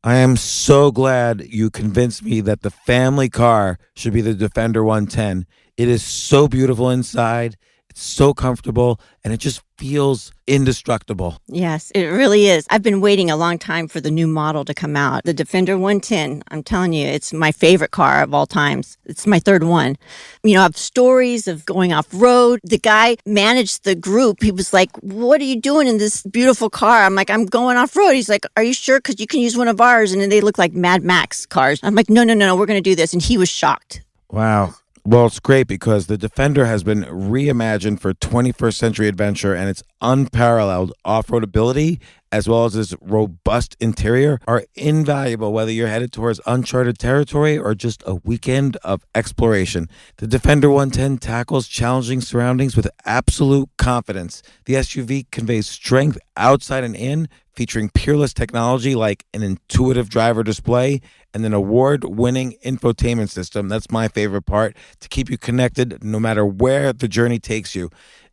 I am so glad you convinced me that the family car should be the Defender 110. It is so beautiful inside, it's so comfortable, and it just feels indestructible. Yes, it really is. I've been waiting a long time for the new model to come out. The Defender 110, I'm telling you, it's my favorite car of all times. It's my third one. You know, I have stories of going off road. The guy managed the group. He was like, "What are you doing in this beautiful car?" I'm like, "I'm going off road." He's like, "Are you sure? Because you can use one of ours." And then they look like Mad Max cars. I'm like, no, we're going to do this. And he was shocked. Wow. Well, it's great because the Defender has been reimagined for 21st century adventure, and its unparalleled off-road ability as well as its robust interior are invaluable whether you're headed towards uncharted territory or just a weekend of exploration. The Defender 110 tackles challenging surroundings with absolute confidence. The SUV conveys strength outside and in, featuring peerless technology like an intuitive driver display and an award-winning infotainment system. That's my favorite part, to keep you connected no matter where the journey takes you.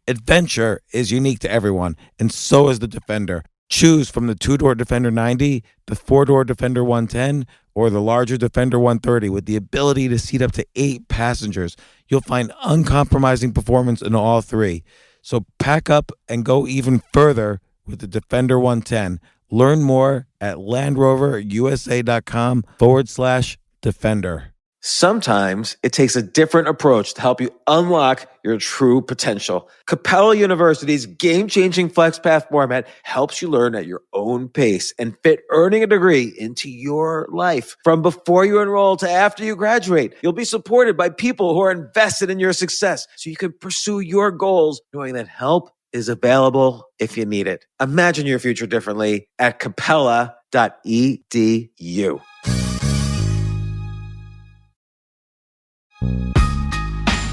Adventure is unique to everyone, and so is the Defender. Choose from the two-door Defender 90, the four-door Defender 110, or the larger Defender 130 with the ability to seat up to 8 passengers. You'll find uncompromising performance in all three. So pack up and go even further with the Defender 110. Learn more at LandRoverUSA.com/Defender. Sometimes it takes a different approach to help you unlock your true potential. Capella University's game-changing FlexPath format helps you learn at your own pace and fit earning a degree into your life. From before you enroll to after you graduate, you'll be supported by people who are invested in your success so you can pursue your goals knowing that help is available if you need it. Imagine your future differently at capella.edu.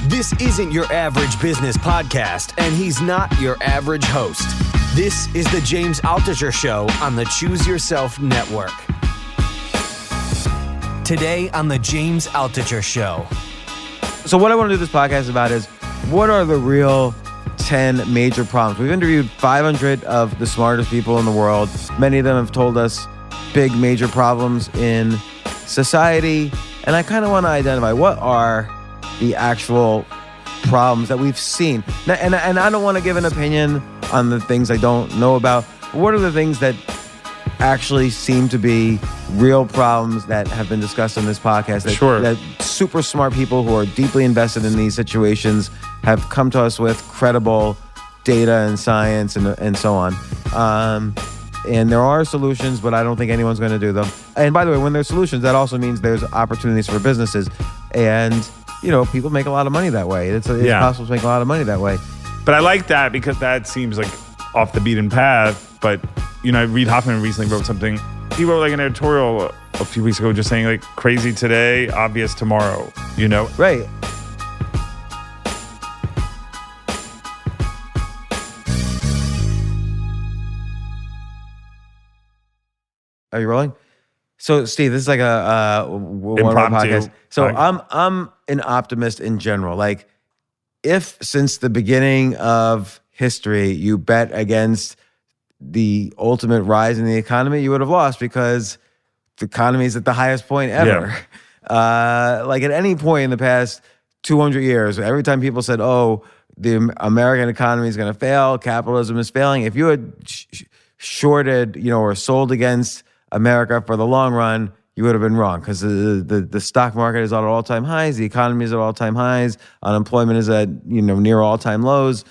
This isn't your average business podcast, and he's not your average host. This is the James Altucher Show on the Choose Yourself Network. Today on the James Altucher Show. So what I want to do this podcast about is, what are the real 10 major problems? We've interviewed 500 of the smartest people in the world. Many of them have told us big major problems in society, and I kind of want to identify what are the actual problems that we've seen. And I don't want to give an opinion on the things I don't know about. But what are the things that actually seem to be real problems that have been discussed on this podcast that super smart people who are deeply invested in these situations have come to us with credible data and science and so on. And there are solutions, but I don't think anyone's going to do them. And by the way, when there's solutions, that also means there's opportunities for businesses. And you know, people make a lot of money that way. It's possible to make a lot of money that way. But I like that because that seems like off the beaten path. But, you know, Reid Hoffman recently wrote something. He wrote like an editorial a few weeks ago just saying like crazy today, obvious tomorrow, you know? Right. Are you rolling? So, Steve, this is like a one of our podcasts. So, I'm an optimist in general. Like, if since the beginning of history you bet against the ultimate rise in the economy, you would have lost because the economy is at the highest point ever. Yeah. Like at any point in the past 200 years, every time people said, "Oh, the American economy is going to fail, capitalism is failing," if you had shorted, you know, or sold against America for the long run, you would have been wrong because the stock market is at all-time highs, the economy is at all-time highs, unemployment is at near all-time lows,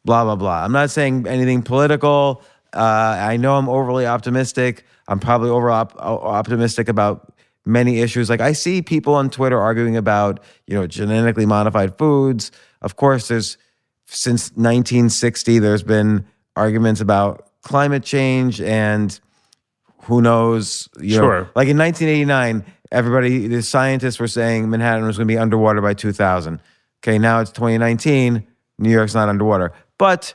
blah blah blah. I'm not saying anything political. I know I'm overly optimistic. I'm probably optimistic about many issues. Like I see people on Twitter arguing about genetically modified foods. Of course, since 1960 there's been arguments about climate change and who knows, Sure. Like in 1989, the scientists were saying Manhattan was going to be underwater by 2000. Okay, now it's 2019, New York's not underwater. But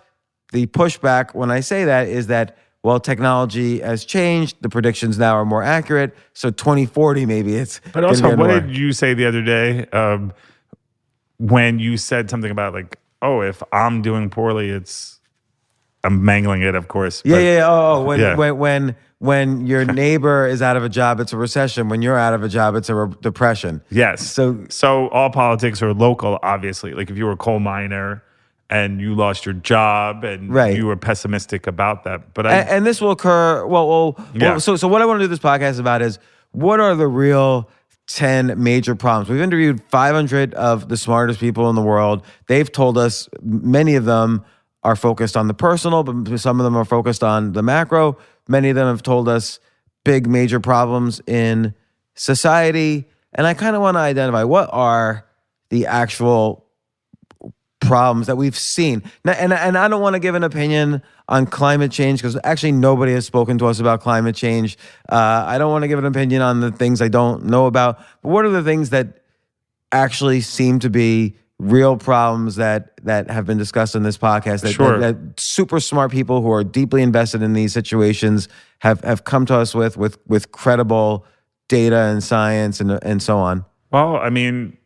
the pushback when I say that is that, well, technology has changed, the predictions now are more accurate, so 2040 maybe it's But also, what did you say the other day when you said something about like, oh, if I'm doing poorly, I'm mangling it, of course. Yeah. when your neighbor is out of a job, it's a recession. When you're out of a job, it's a depression. Yes. So all politics are local, obviously. Like if you were a coal miner and you lost your job and you were pessimistic about that. But and this will occur. So what I want to do this podcast about is what are the real 10 major problems. We've interviewed 500 of the smartest people in the world. They've told us many of them are focused on the personal, but some of them are focused on the macro. Many of them have told us big major problems in society. And I kind of want to identify what are the actual problems that we've seen. Now, and I don't want to give an opinion on climate change because actually nobody has spoken to us about climate change. I don't want to give an opinion on the things I don't know about. But what are the things that actually seem to be real problems that have been discussed in this podcast that super smart people who are deeply invested in these situations have come to us with credible data and science and so on? Well, I mean,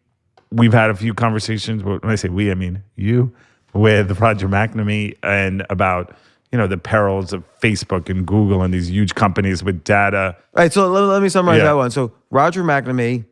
we've had a few conversations, when I say we, I mean you, with Roger McNamee and about, the perils of Facebook and Google and these huge companies with data. All right, so let me summarize that one. So Roger McNamee,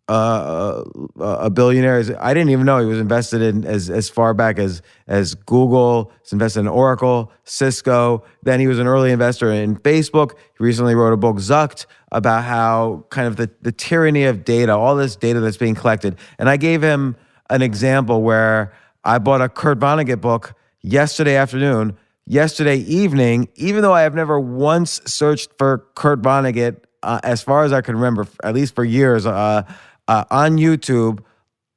a billionaire, I didn't even know he was invested in as far back as Google. He's invested in Oracle, Cisco. Then he was an early investor in Facebook. He recently wrote a book, Zucked, about how kind of the tyranny of data, all this data that's being collected. And I gave him an example where I bought a Kurt Vonnegut book yesterday afternoon. Yesterday evening, even though I have never once searched for Kurt Vonnegut, as far as I can remember, at least for years, on YouTube,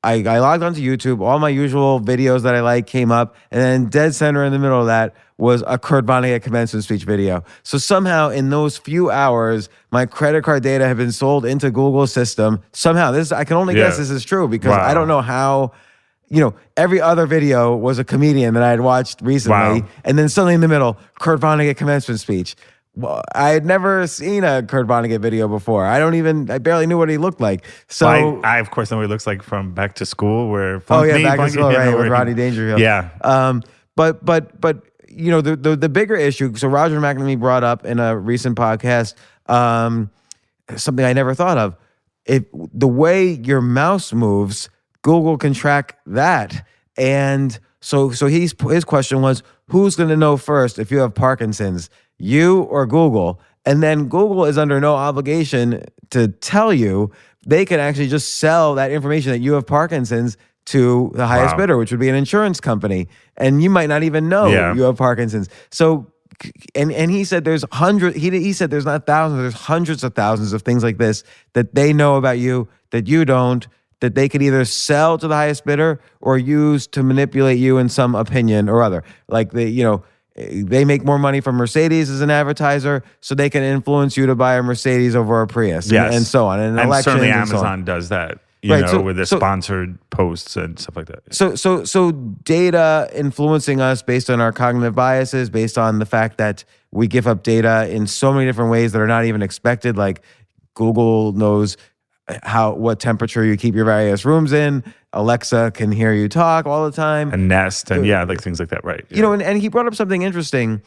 I logged onto YouTube. All my usual videos that I like came up, and then dead center in the middle of that was a Kurt Vonnegut commencement speech video. So somehow in those few hours, my credit card data had been sold into Google's system. Somehow, I can only guess this is true because I don't know how. Every other video was a comedian that I had watched recently, and then suddenly in the middle, Kurt Vonnegut commencement speech. Well, I had never seen a Kurt Vonnegut video before. I barely knew what he looked like. So I of course know what he looks like from Back to School, where Back to School, right, with Rodney Dangerfield. Yeah. But the bigger issue. So Roger McNamee brought up in a recent podcast something I never thought of. The way your mouse moves, Google can track that. And so his question was, who's going to know first if you have Parkinson's, you or Google? And then Google is under no obligation to tell you. They can actually just sell that information that you have Parkinson's to the highest bidder, which would be an insurance company. And you might not even know you have Parkinson's. So, and he said there's hundreds, he said there's not thousands, there's hundreds of thousands of things like this that they know about you that you don't, that they could either sell to the highest bidder or use to manipulate you in some opinion or other. Like they make more money from Mercedes as an advertiser, so they can influence you to buy a Mercedes over a Prius, and so on. And certainly Amazon does that, with the sponsored posts and stuff like that. So data influencing us based on our cognitive biases, based on the fact that we give up data in so many different ways that are not even expected. Like Google knows what temperature you keep your various rooms in. Alexa can hear you talk all the time. And Nest and like things like that, right? And he brought up something interesting.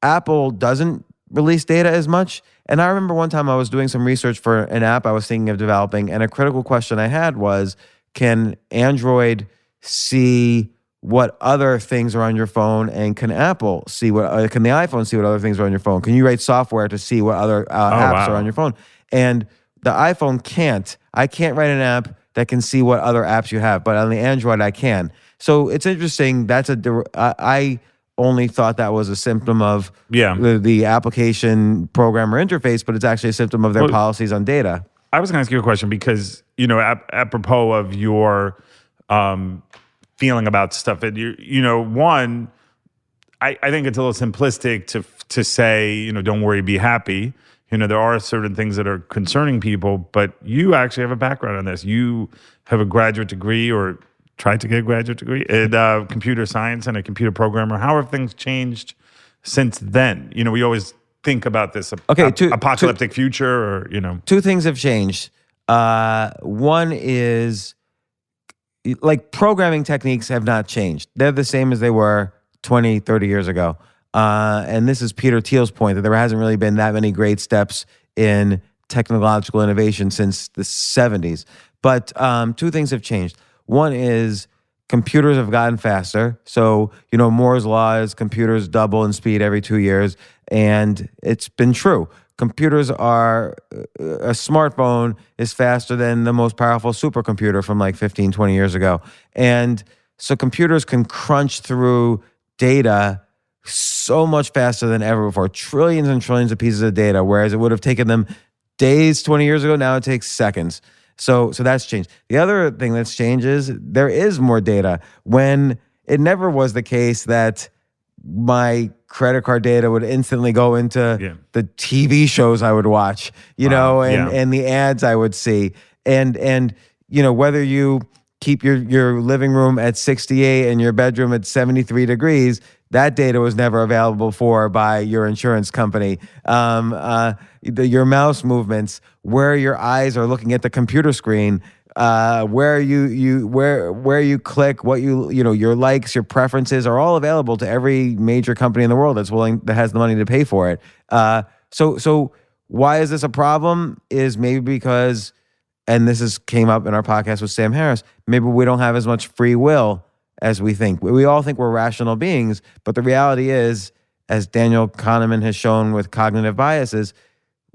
Apple doesn't release data as much. And I remember one time I was doing some research for an app I was thinking of developing, and a critical question I had was, can Android see what other things are on your phone, and can Apple see can the iPhone see what other things are on your phone? Can you write software to see what other apps are on your phone? And the iPhone can't. I can't write an app that can see what other apps you have, but on the Android I can. So it's interesting. I only thought that was a symptom of the application programmer interface, but it's actually a symptom of their policies on data. I was going to ask you a question because, apropos of your feeling about stuff, and one, I think it's a little simplistic to say, don't worry, be happy. There are certain things that are concerning people, but you actually have a background on this. You have a graduate degree or tried to get a graduate degree in computer science and a computer programmer. How have things changed since then? We always think about this apocalyptic future or. Two things have changed. One is like programming techniques have not changed. They're the same as they were 20, 30 years ago. And this is Peter Thiel's point that there hasn't really been that many great steps in technological innovation since the 70s. But two things have changed. One is computers have gotten faster. So, Moore's law is computers double in speed every 2 years. And it's been true. Computers are, a smartphone is faster than the most powerful supercomputer from like 15, 20 years ago. And so computers can crunch through data so much faster than ever before, trillions and trillions of pieces of data, whereas it would have taken them days 20 years ago. Now it takes seconds. So that's changed. The other thing that's changed is there is more data. When it never was the case that my credit card data would instantly go into the TV shows I would watch, and the ads I would see. And whether you keep your living room at 68 and your bedroom at 73 degrees, that data was never available by your insurance company. Your mouse movements, where your eyes are looking at the computer screen, where you click, what your likes, your preferences are all available to every major company in the world that has the money to pay for it. So why is this a problem? Is maybe because, and came up in our podcast with Sam Harris, maybe we don't have as much free will as we think. We all think we're rational beings, but the reality is, as Daniel Kahneman has shown with cognitive biases,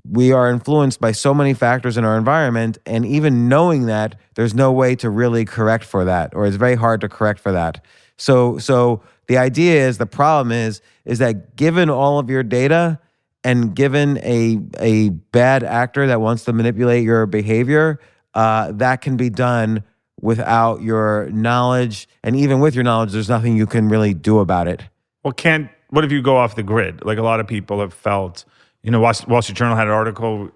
we are influenced by so many factors in our environment, and even knowing that, there's no way to really correct for that, or it's very hard to correct for that. So the idea is, the problem is that given all of your data, and given a bad actor that wants to manipulate your behavior, that can be done without your knowledge, and even with your knowledge, there's nothing you can really do about it. Well, what if you go off the grid? Like a lot of people have felt, Wall Street Journal had an article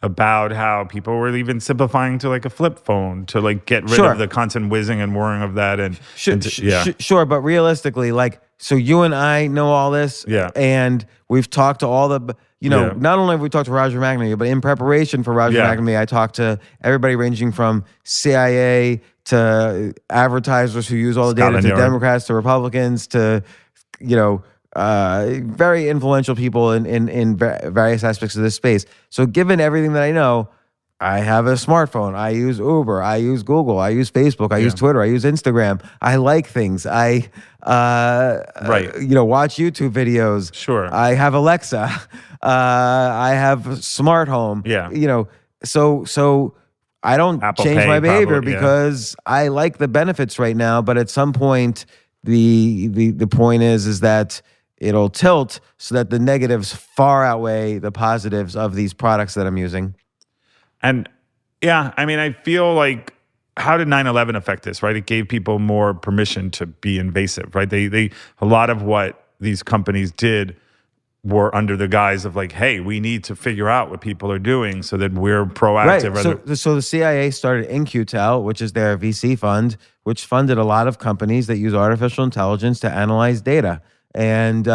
about how people were even simplifying to like a flip phone to like get rid of the constant whizzing and whirring of that. Sure, but realistically, so you and I know all this, and we've talked to all the, not only have we talked to Roger McNamee, but in preparation for Roger McNamee, I talked to everybody ranging from CIA to advertisers who use all the data, to Democrats, to Republicans, to, very influential people in various aspects of this space. So given everything that I know, I have a smartphone. I use Uber. I use Google. I use Facebook. I use Twitter. I use Instagram. I like things. I watch YouTube videos. Sure. I have Alexa. I have smart home. Yeah. So I don't Apple change Pay, my behavior probably, because I like the benefits right now. But at some point, the point is that it'll tilt so that the negatives far outweigh the positives of these products that I'm using. And I feel like, how did 9/11 affect this, right? It gave people more permission to be invasive, right? They a lot of what these companies did were under the guise of like, hey, we need to figure out what people are doing so that we're proactive. Right. So the CIA started InQtel, which is their VC fund, which funded a lot of companies that use artificial intelligence to analyze data. And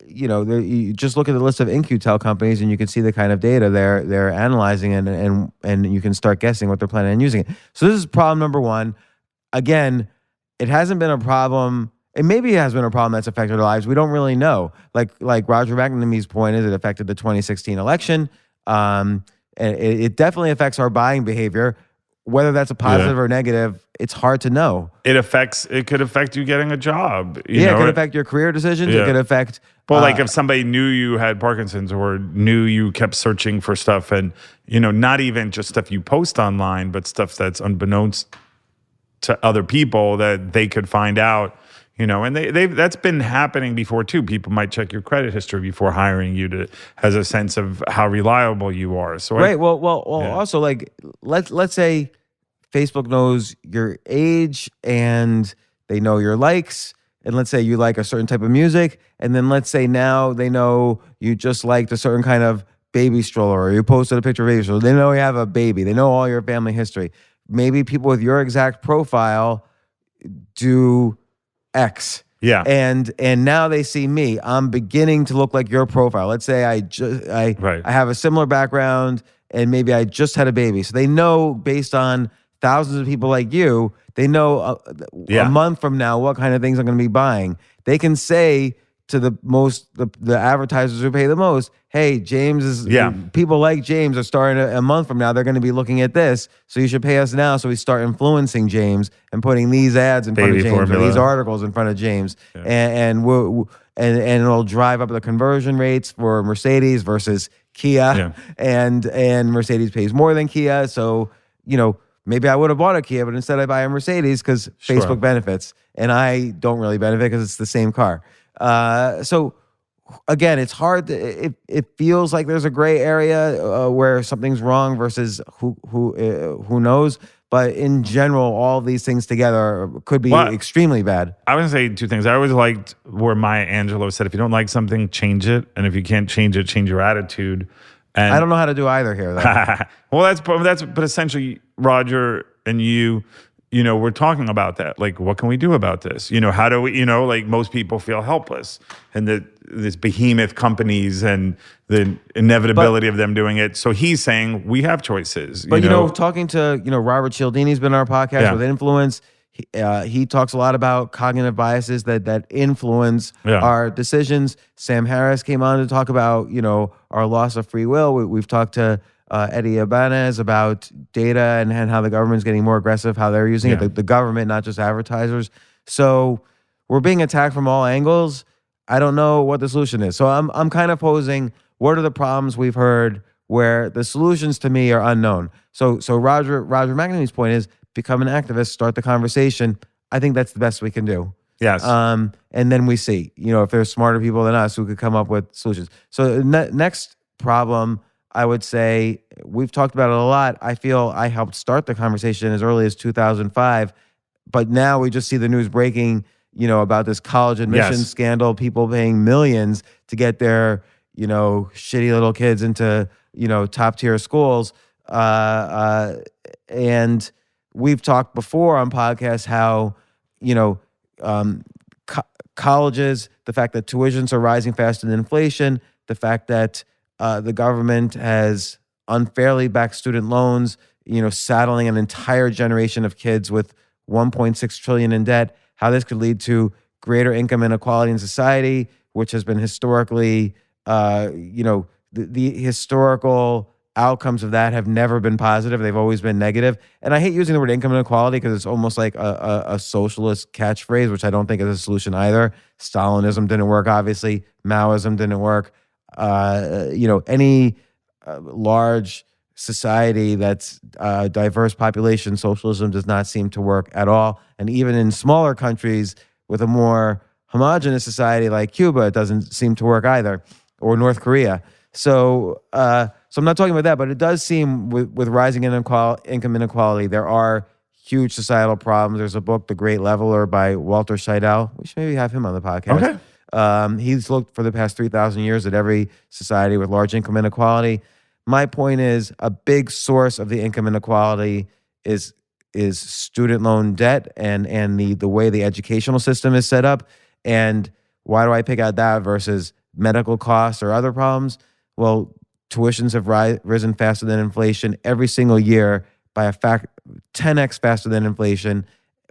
you just look at the list of InQtel companies, and you can see the kind of data they're analyzing, and you can start guessing what they're planning on using it. So this is problem number one. Again, it hasn't been a problem. And maybe it has been a problem that's affected our lives. We don't really know. Like Roger McNamee's point is, it affected the 2016 election. And it definitely affects our buying behavior. Whether that's a positive or negative, it's hard to know. It could affect you getting a job. It could affect your career decisions. It could affect. Well, like if somebody knew you had Parkinson's, or knew you kept searching for stuff, and not even just stuff you post online, but stuff that's unbeknownst to other people that they could find out. And that's been happening before too. People might check your credit history before hiring you has a sense of how reliable you are. So also, like let's say Facebook knows your age and they know your likes, and let's say you like a certain type of music, and then let's say now they know you just liked a certain kind of baby stroller, or you posted a picture of a baby stroller. They know you have a baby. They know all your family history. Maybe people with your exact profile do X. Yeah. And now they see me. I'm beginning to look like your profile. Let's say I have a similar background, and maybe I just had a baby. So they know, based on thousands of people like you, they know a month from now what kind of things I'm going to be buying. they can say to the advertisers who pay the most, hey, James is, people like James are starting a month from now, they're going to be looking at this, so you should pay us now so we start influencing James and putting these ads in front of James formula. Or these articles in front of James. And it'll drive up the conversion rates for Mercedes versus Kia. And Mercedes pays more than Kia. So, maybe I would have bought a Kia, but instead I buy a Mercedes because Facebook benefits. And I don't really benefit because it's the same car. So again, it's hard. It feels like there's a gray area where something's wrong versus who knows. But in general, all these things together could be extremely bad. I would say two things. I always liked where Maya Angelou said, if you don't like something, change it. And if you can't change it, change your attitude. And I don't know how to do either here, though. Well, but essentially, Roger and you, we're talking about that. Like, what can we do about this? How do we, like most people feel helpless and this behemoth companies and the inevitability of them doing it. So he's saying we have choices. But, talking to, Robert Cialdini's been on our podcast with Influence. He talks a lot about cognitive biases that influence our decisions. Sam Harris came on to talk about, our loss of free will. We've talked to Eddie Ibanez about data and how the government's getting more aggressive, how they're using it, the government, not just advertisers. So we're being attacked from all angles. I don't know what the solution is. So I'm kind of posing, what are the problems we've heard where the solutions to me are unknown? So Roger McNamee's point is, become an activist, start the conversation. I think that's the best we can do. Yes. And then we see, if there's smarter people than us who could come up with solutions. So next problem, I would say, we've talked about it a lot. I feel I helped start the conversation as early as 2005, but now we just see the news breaking, about this college admissions scandal, people paying millions to get their, shitty little kids into, top tier schools. And we've talked before on podcasts how, colleges, the fact that tuitions are rising faster than inflation, the fact that the government has unfairly backed student loans, saddling an entire generation of kids with $1.6 trillion in debt, how this could lead to greater income inequality in society, which has been historically, the historical outcomes of that have never been positive. They've always been negative. And I hate using the word income inequality because it's almost like a socialist catchphrase, which I don't think is a solution either. Stalinism didn't work, obviously. Maoism didn't work. Any large society that's a diverse population, socialism does not seem to work at all. And even in smaller countries with a more homogenous society like Cuba, it doesn't seem to work either, or North Korea. So I'm not talking about that, but it does seem with rising income inequality, there are huge societal problems. There's a book, The Great Leveler by Walter Scheidel. We should maybe have him on the podcast. Okay. He's looked for the past 3,000 years at every society with large income inequality. My point is, a big source of the income inequality is student loan debt and the way the educational system is set up. And why do I pick out that versus medical costs or other problems? Well, tuitions have risen faster than inflation every single year by a 10x faster than inflation,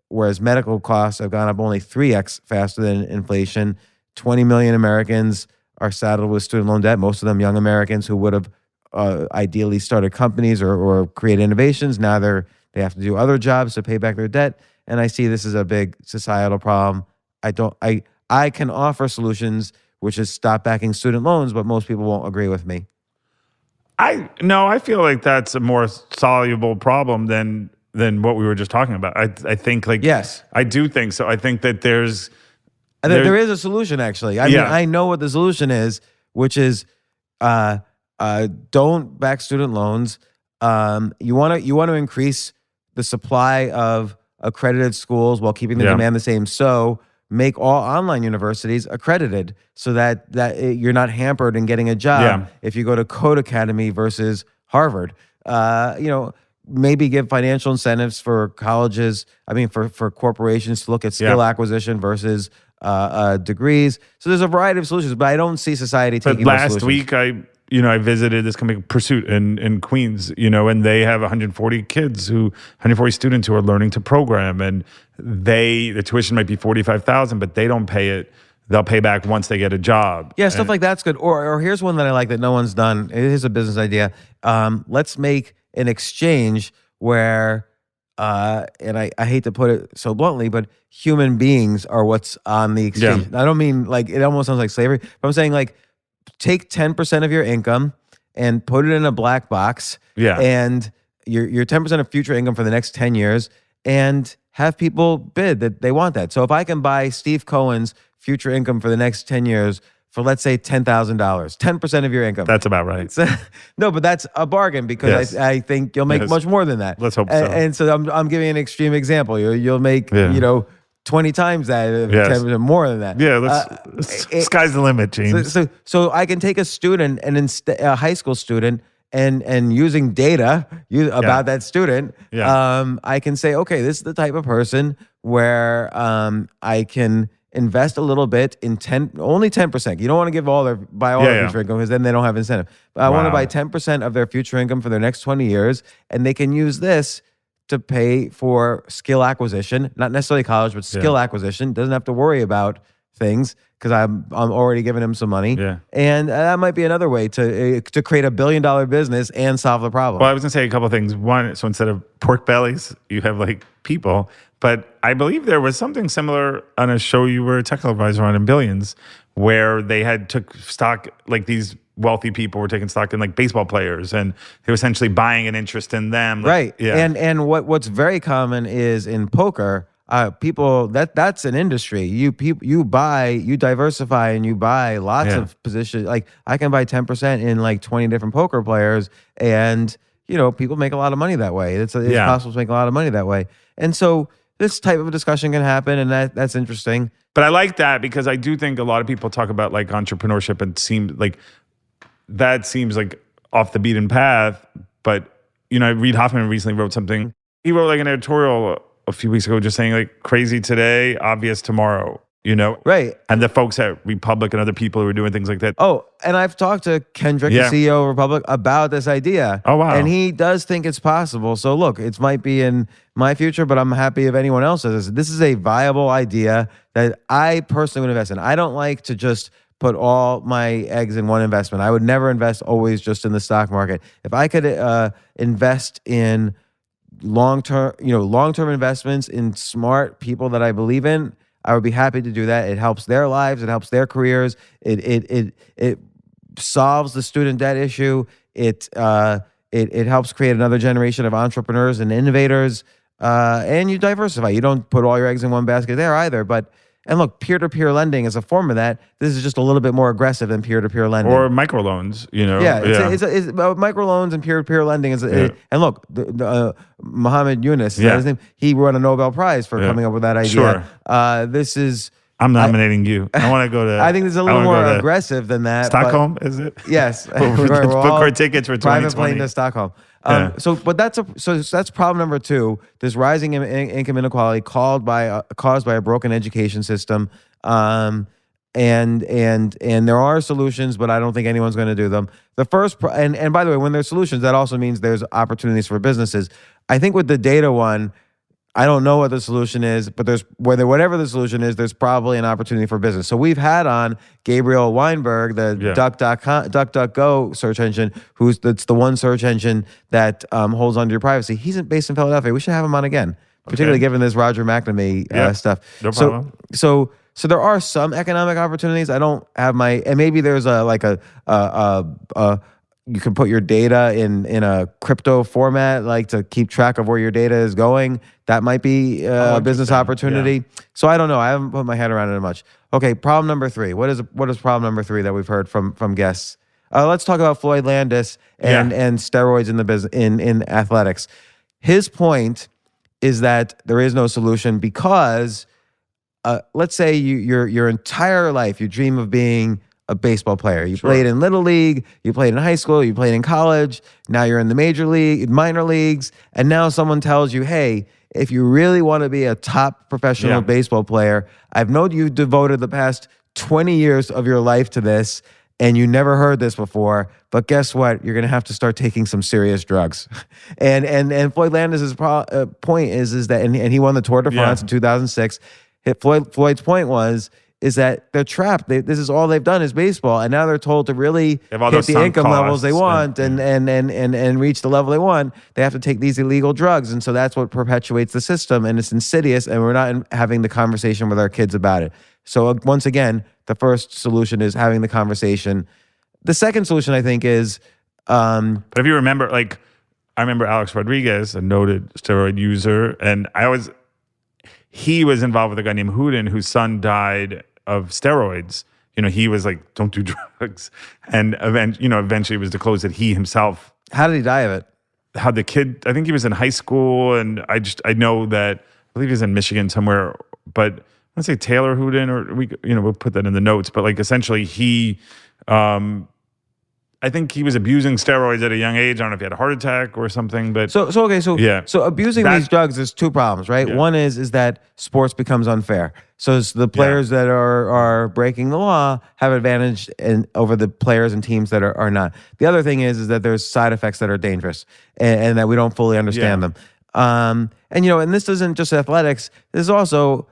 whereas medical costs have gone up only 3x faster than inflation. 20 million Americans are saddled with student loan debt, most of them young Americans who would have ideally started companies or create innovations. Now they have to do other jobs to pay back their debt. And I see this as a big societal problem. I can offer solutions, which is stop backing student loans, but most people won't agree with me. I feel like that's a more soluble problem than what we were just talking about. I think yes, I do think so. I think that there is a solution actually. I mean, I know what the solution is, which is don't back student loans. You want to increase the supply of accredited schools while keeping the demand the same. So make all online universities accredited so that you're not hampered in getting a job if you go to Code Academy versus Harvard. Maybe give financial incentives for colleges, for corporations to look at skill acquisition versus degrees. So there's a variety of solutions, but I don't see society taking those solutions. Last week, I visited this company, Pursuit, in Queens, and they have 140 students who are learning to program, and the tuition might be $45,000, but they don't pay it they'll pay back once they get a job. Yeah, stuff like that's good. Or here's one that I like that no one's done. Here's a business idea. Let's make an exchange where, and I hate to put it so bluntly, but human beings are what's on the exchange. I don't mean like, it almost sounds like slavery, but I'm saying like, take 10% of your income and put it in a black box. And your 10% of future income for the next 10 years, and have people bid that they want that. So if I can buy Steve Cohen's future income for the next 10 years for, let's say, $10,000, 10% of your income. That's about right. No, but that's a bargain, because I think you'll make much more than that. Let's hope so. And so I'm giving an extreme example. You'll make, 20 times that, 10% more than that. Yeah, sky's the limit, James. So I can take a student, and a high school student, and using data about that student, I can say, okay, this is the type of person where I can invest a little bit in only 10%. You don't want to give all their future income, because then they don't have incentive. But I want to buy 10% of their future income for their next 20 years, and they can use this to pay for skill acquisition, not necessarily college, but skill acquisition. Doesn't have to worry about things, because I'm already giving him some money. And that might be another way to create $1 billion business and solve the problem. Well, I was gonna say a couple of things. One, so instead of pork bellies, you have like people. But I believe there was something similar on a show you were a technical advisor on in Billions, where they took stock, like these wealthy people were taking stock in like baseball players, and they were essentially buying an interest in them. Right. And what's very common is in poker, people that's an industry. You diversify, and you buy lots of positions. Like I can buy 10% in like 20 different poker players, and people make a lot of money that way. It's possible to make a lot of money that way. And so this type of a discussion can happen, and that's interesting. But I like that, because I do think a lot of people talk about like entrepreneurship, and seems like off the beaten path. But Reid Hoffman recently wrote something. He wrote like an editorial a few weeks ago, just saying like, crazy today, obvious tomorrow. Right. And the folks at Republic and other people who are doing things like that. Oh, and I've talked to Kendrick, the CEO of Republic, about this idea. Oh, wow. And he does think it's possible. So look, it might be in my future, but I'm happy if anyone else says this. This is a viable idea that I personally would invest in. I don't like to just put all my eggs in one investment. I would never invest always just in the stock market. If I could invest in long-term investments in smart people that I believe in, I would be happy to do that. It helps their lives. It helps their careers. It solves the student debt issue. It helps create another generation of entrepreneurs and innovators. And you diversify. You don't put all your eggs in one basket there either. And look, peer-to-peer lending is a form of that. This is just a little bit more aggressive than peer-to-peer lending. Or microloans, It's microloans and peer-to-peer lending. And look, Muhammad Yunus, is that his name? He won a Nobel Prize for coming up with that idea. Sure. This is... I'm nominating you. I want to go to... I think this is a little more aggressive than that. Stockholm, is it? Yes. Book tickets for 2020. Private plane to Stockholm. So that's problem number 2. This rising income inequality caused by a broken education system, and there are solutions, but I don't think anyone's going to do them. The first, and by the way, when there's solutions, that also means there's opportunities for businesses. I think with the data one, I don't know what the solution is, but whatever the solution is, there's probably an opportunity for business. So we've had on Gabriel Weinberg, the DuckDuckGo search engine, it's the one search engine that holds onto your privacy. He's based in Philadelphia. We should have him on again, particularly given this Roger McNamee stuff. No problem. So there are some economic opportunities. I don't have and maybe there's you can put your data in a crypto format, like to keep track of where your data is going. That might be a business opportunity. Yeah. So I don't know. I haven't put my head around it much. Okay, problem number 3. What is problem number 3 that we've heard from guests? Let's talk about Floyd Landis and steroids in the business in athletics. His point is that there is no solution because let's say your entire life you dream of being a baseball player. You played in Little League, you played in high school, you played in college, now you're in the minor leagues, and now someone tells you, hey, if you really want to be a top professional baseball player, I've known you devoted the past 20 years of your life to this, and you never heard this before, but guess what? You're going to have to start taking some serious drugs. And Floyd Landis' point is that, and he won the Tour de France in 2006. Floyd's point is that they're trapped. This is all they've done is baseball, and now they're told to really hit the income levels they want and reach the level they want. They have to take these illegal drugs, and so that's what perpetuates the system, and it's insidious, and we're not having the conversation with our kids about it. So once again, the first solution is having the conversation. The second solution, I think, is... but if you remember, like, I remember Alex Rodriguez, a noted steroid user, and he was involved with a guy named Houdin whose son died of steroids. He was like, don't do drugs. And eventually it was disclosed that he himself... How did he die of it? How the kid, I think he was in high school, and I know that, I believe he's in Michigan somewhere, but let's say Taylor Houdin, or we'll put that in the notes, but like essentially he... I think he was abusing steroids at a young age. I don't know if he had a heart attack or something, but so abusing these drugs, there's two problems, right? Yeah. One is that sports becomes unfair. So the players that are breaking the law have advantage over the players and teams that are not. The other thing is that there's side effects that are dangerous and that we don't fully understand them. And this isn't just athletics. This is also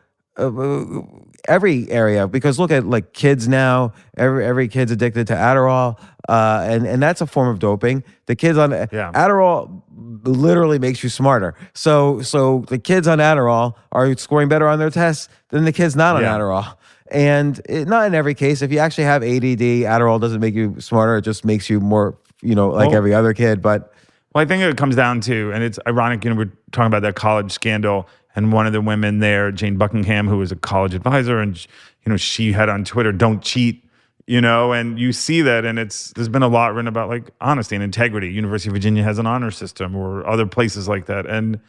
every area, because look at like kids now. Every kid's addicted to Adderall, and that's a form of doping. The kids on Adderall literally makes you smarter. So the kids on Adderall are scoring better on their tests than the kids not on Adderall. And not in every case. If you actually have ADD, Adderall doesn't make you smarter. It just makes you more, every other kid. But I think it comes down to, and it's ironic, we're talking about that college scandal. And one of the women there, Jane Buckingham, who was a college advisor, and she had on Twitter, "Don't cheat," and you see that, and there's been a lot written about like honesty and integrity. University of Virginia has an honor system, or other places like that, and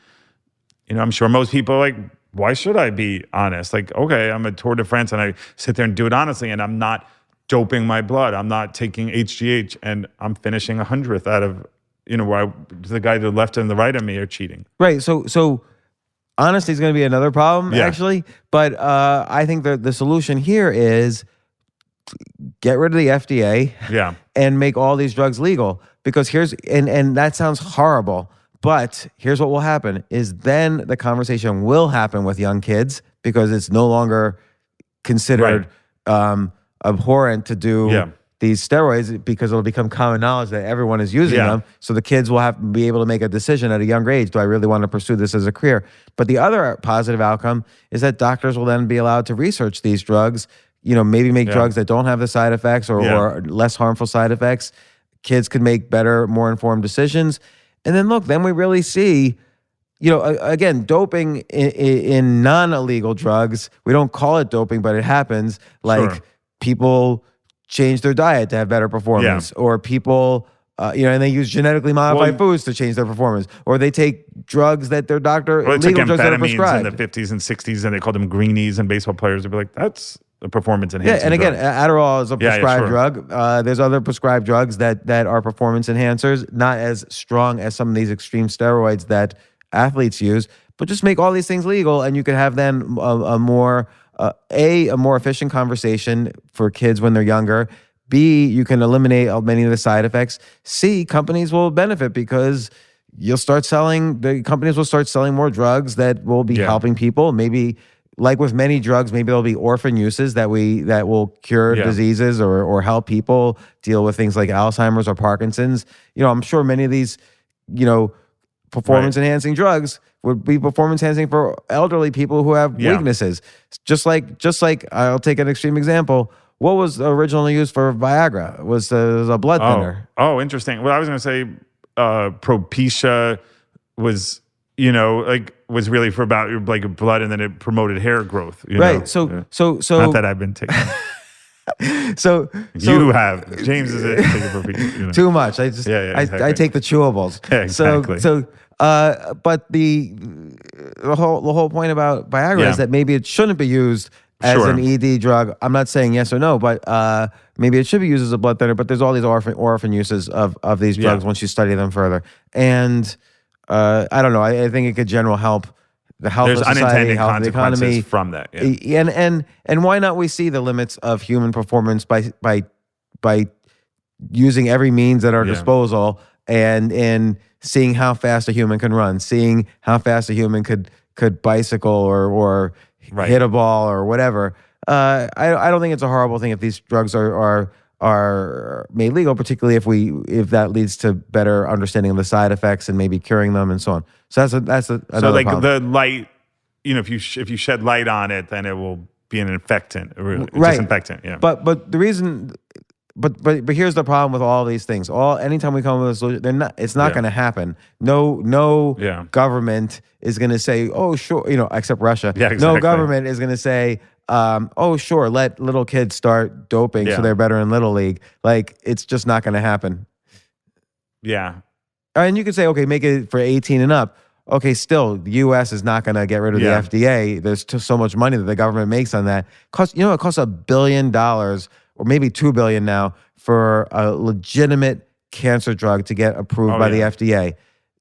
I'm sure most people are like, why should I be honest? Like, okay, I'm a Tour de France, and I sit there and do it honestly, and I'm not doping my blood, I'm not taking HGH, and I'm finishing 100th out of where the guy to the left and the right of me are cheating. Right. So. Honesty is going to be another problem, actually. But I think the solution here is get rid of the FDA and make all these drugs legal. Because and that sounds horrible, but here's what will happen is then the conversation will happen with young kids because it's no longer considered abhorrent to do these steroids, because it'll become common knowledge that everyone is using them. So the kids will have to be able to make a decision at a younger age. Do I really want to pursue this as a career? But the other positive outcome is that doctors will then be allowed to research these drugs, maybe make drugs that don't have the side effects or less harmful side effects. Kids could make better, more informed decisions. And then then we really see, again, doping in non-illegal drugs. We don't call it doping, but it happens. Like people change their diet to have better performance, or people, and they use genetically modified foods to change their performance, or they take drugs that their doctor, legal drugs that are prescribed. In the 50s and 60s, and they called them greenies, and baseball players would be like, that's a performance enhancing and again, Adderall is a prescribed drug. There's other prescribed drugs that are performance enhancers, not as strong as some of these extreme steroids that athletes use, but just make all these things legal, and you could have then a more efficient conversation for kids when they're younger. B, you can eliminate many of the side effects. C, companies will benefit because companies will start selling more drugs that will be helping people. Maybe, like with many drugs, maybe there'll be orphan uses that will cure diseases or help people deal with things like Alzheimer's or Parkinson's. I'm sure many of these, performance enhancing drugs would be performance enhancing for elderly people who have weaknesses. Just like I'll take an extreme example. What was originally used for Viagra? It was a blood thinner. Oh, interesting. Well, I was going to say Propecia was, was really for about like blood, and then it promoted hair growth. Right. So not that I've been taking. So you have. James is taking Propecia. Too much. Exactly. I take the chewables. Yeah, exactly. But the whole point about Viagra is that maybe it shouldn't be used as an ED drug. I'm not saying yes or no, but maybe it should be used as a blood thinner. But there's all these orphan uses of these drugs once you study them further. And I don't know. I think it could generally help the health of society, health of the economy from that. And why not we see the limits of human performance by using every means at our disposal and seeing how fast a human can run, seeing how fast a human could bicycle or hit a ball or whatever. I don't think it's a horrible thing if these drugs are made legal, particularly if that leads to better understanding of the side effects and maybe curing them and so on. So that's another so like problem. the light, if you shed light on it, then it will be an infectant, right? Disinfectant. Yeah. But the reason. But here's the problem with all these things. Anytime we come up with a solution, it's not going to happen. No government is going to say, oh sure, except Russia. Yeah, exactly. No government is going to say, oh sure, let little kids start doping so they're better in Little League. Like it's just not going to happen. Yeah. And you could say, okay, make it for 18 and up. Okay, still, the U.S. is not going to get rid of the FDA. There's so much money that the government makes on that. It costs $1 billion or maybe $2 billion now for a legitimate cancer drug to get approved by the FDA.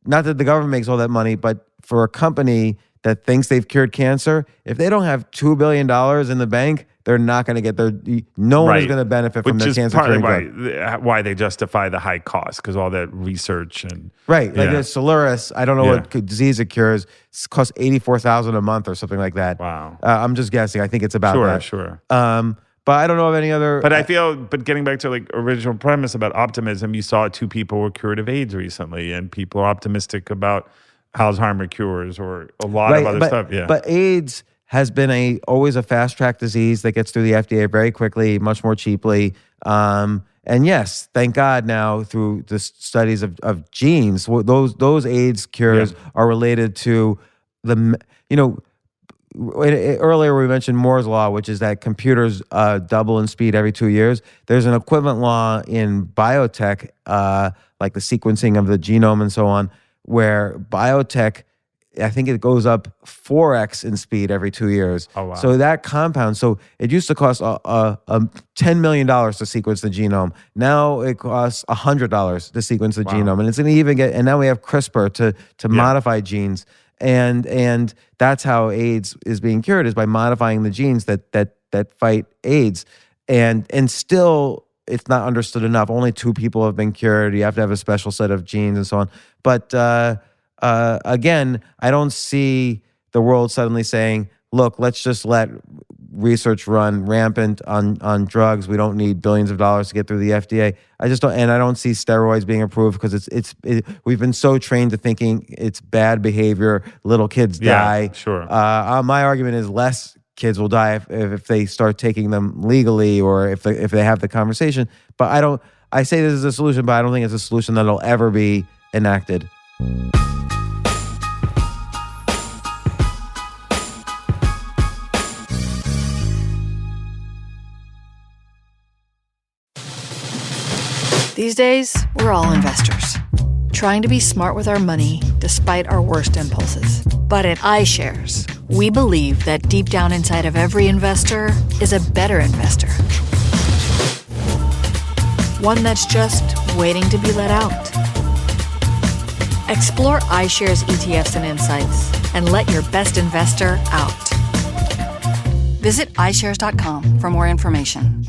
Not that the government makes all that money, but for a company that thinks they've cured cancer, if they don't have $2 billion in the bank, they're not going to get no one is going to benefit from their cancer curing drug. Why they justify the high cost, because all that research and like the Solaris, I don't know what disease it cures. It costs $84,000 a month or something like that. Wow. I'm just guessing. I think it's about that. Sure. But I don't know of any other. But getting back to like original premise about optimism, you saw 2 people were cured of AIDS recently, and people are optimistic about Alzheimer's cures or a lot of other stuff. Yeah. But AIDS has been always a fast track disease that gets through the FDA very quickly, much more cheaply. And yes, thank God now through the studies of genes, those AIDS cures are related to earlier we mentioned Moore's law, which is that computers double in speed every 2 years. There's an equivalent law in biotech, like the sequencing of the genome and so on, where biotech, I think it goes up 4x in speed every 2 years. Oh, wow. So that compound, so it used to cost $10 million to sequence the genome. Now it costs $100 to sequence the genome. And it's going to even and now we have CRISPR to modify genes. And that's how AIDS is being cured, is by modifying the genes that fight AIDS. And still, it's not understood enough. Only 2 people have been cured. You have to have a special set of genes and so on. But again, I don't see the world suddenly saying, look, let's just let research run rampant on drugs. We don't need billions of dollars to get through the FDA. I just don't, and I don't see steroids being approved because we've been so trained to thinking it's bad behavior. Little kids die. Sure. My argument is less kids will die if they start taking them legally or if they have the conversation. But I say this is a solution, but I don't think it's a solution that'll ever be enacted. These days, we're all investors, trying to be smart with our money despite our worst impulses. But at iShares, we believe that deep down inside of every investor is a better investor. One that's just waiting to be let out. Explore iShares ETFs and insights and let your best investor out. Visit iShares.com for more information.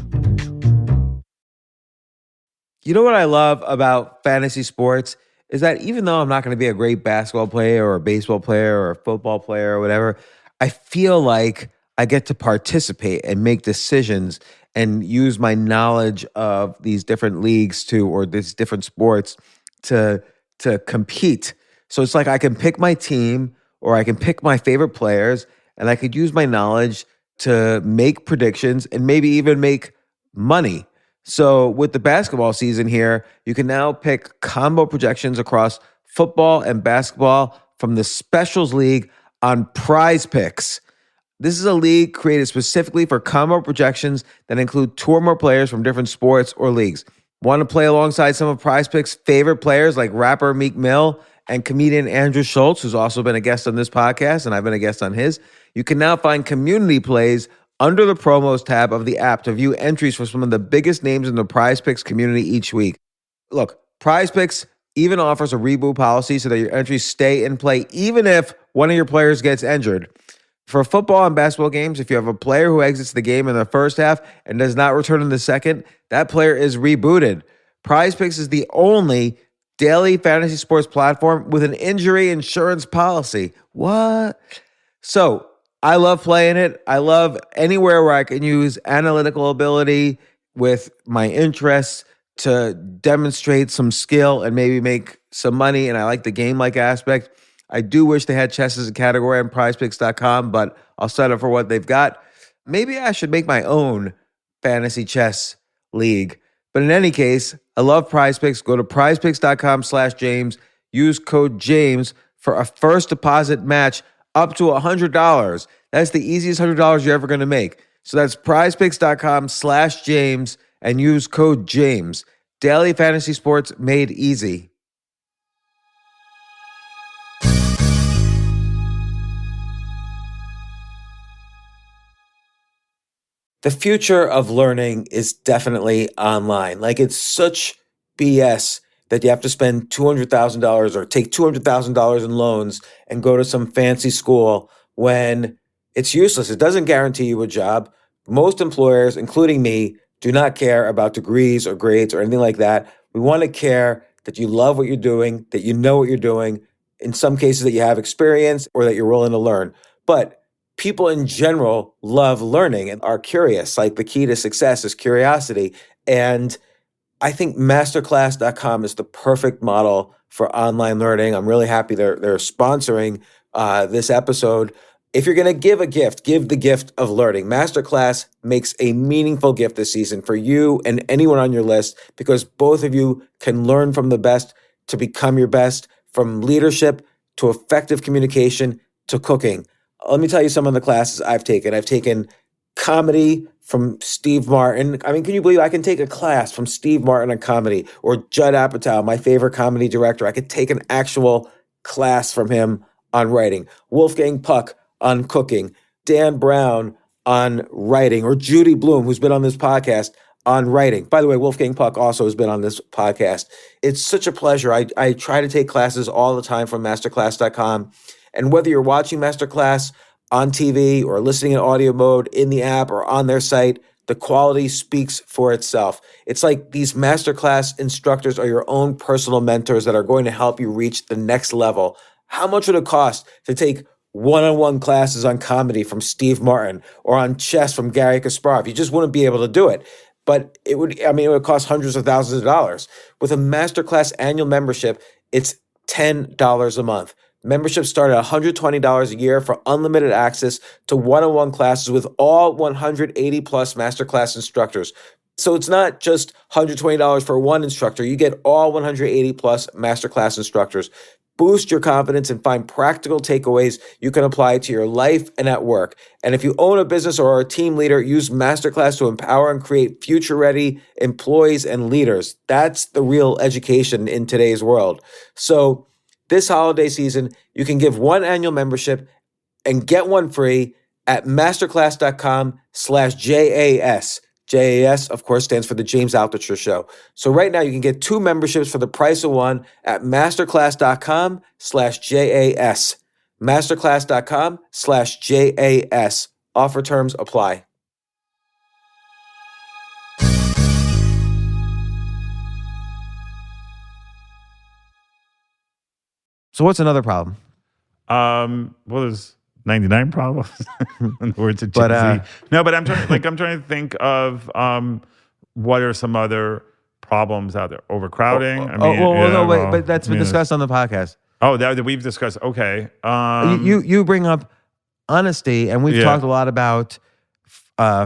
You know what I love about fantasy sports is that even though I'm not going to be a great basketball player or a baseball player or a football player or whatever, I feel like I get to participate and make decisions and use my knowledge of these different leagues or these different sports to compete. So it's like I can pick my team or I can pick my favorite players and I could use my knowledge to make predictions and maybe even make money. So with the basketball season here, you can now pick combo projections across football and basketball from the Specials League on Prize Picks. This is a league created specifically for combo projections that include 2 or more players from different sports or leagues. Want to play alongside some of Prize Picks' favorite players like rapper Meek Mill and comedian Andrew Schultz, who's also been a guest on this podcast, and I've been a guest on his? You can now find community plays under the promos tab of the app to view entries for some of the biggest names in the Prize Picks community each week. Look, Prize Picks even offers a reboot policy so that your entries stay in play even if one of your players gets injured. For football and basketball games, if you have a player who exits the game in the first half and does not return in the second, that player is rebooted. Prize Picks is the only daily fantasy sports platform with an injury insurance policy. What? So, I love playing it. I love anywhere where I can use analytical ability with my interests to demonstrate some skill and maybe make some money. And I like the game-like aspect. I do wish they had chess as a category on prizepicks.com, but I'll settle for what they've got. Maybe I should make my own fantasy chess league. But in any case, I love Prize Picks. Go to prizepicks.com/James. Use code James for a first deposit match up to $100. That's the easiest $100 you're ever going to make. So that's prizepicks.com/James and use code James. Daily fantasy sports made easy. The future of learning is definitely online. Like, it's such BS that you have to spend $200,000 or take $200,000 in loans and go to some fancy school when it's useless. It doesn't guarantee you a job. Most employers, including me, do not care about degrees or grades or anything like that. We want to care that you love what you're doing, that you know what you're doing, in some cases that you have experience or that you're willing to learn. But people in general love learning and are curious. Like, the key to success is curiosity. And I think masterclass.com is the perfect model for online learning. I'm really happy they're sponsoring this episode. If you're going to give a gift, give the gift of learning. Masterclass makes a meaningful gift this season for you and anyone on your list, because both of you can learn from the best to become your best, from leadership to effective communication to cooking. Let me tell you some of the classes I've taken. I've taken comedy from Steve Martin. I mean, can you believe I can take a class from Steve Martin on comedy, or Judd Apatow, my favorite comedy director? I could take an actual class from him on writing. Wolfgang Puck on cooking. Dan Brown on writing, or Judy Bloom, who's been on this podcast, on writing. By the way, Wolfgang Puck also has been on this podcast. It's such a pleasure. I try to take classes all the time from masterclass.com. And whether you're watching Masterclass on TV or listening in audio mode in the app or on their site, the quality speaks for itself. It's like these Masterclass instructors are your own personal mentors that are going to help you reach the next level. How much would it cost to take one-on-one classes on comedy from Steve Martin or on chess from Gary Kasparov? You just wouldn't be able to do it. But it would cost hundreds of thousands of dollars. With a Masterclass annual membership, it's $10 a month. Memberships start at $120 a year for unlimited access to one-on-one classes with all 180 plus Masterclass instructors. So it's not just $120 for one instructor. You get all 180 plus Masterclass instructors. Boost your confidence and find practical takeaways you can apply to your life and at work. And if you own a business or are a team leader, use Masterclass to empower and create future-ready employees and leaders. That's the real education in today's world. So this holiday season, you can give one annual membership and get one free at masterclass.com/JAS. JAS, of course, stands for the James Altucher Show. So right now you can get two memberships for the price of one at masterclass.com/JAS. Masterclass.com/JAS. Offer terms apply. So what's another problem? Well, there's 99 problems in the words of Jay-Z. No, but I'm trying to think of what are some other problems out there? Overcrowding. But that's been discussed on the podcast. Oh, that we've discussed. Okay. You bring up honesty, and we've talked a lot about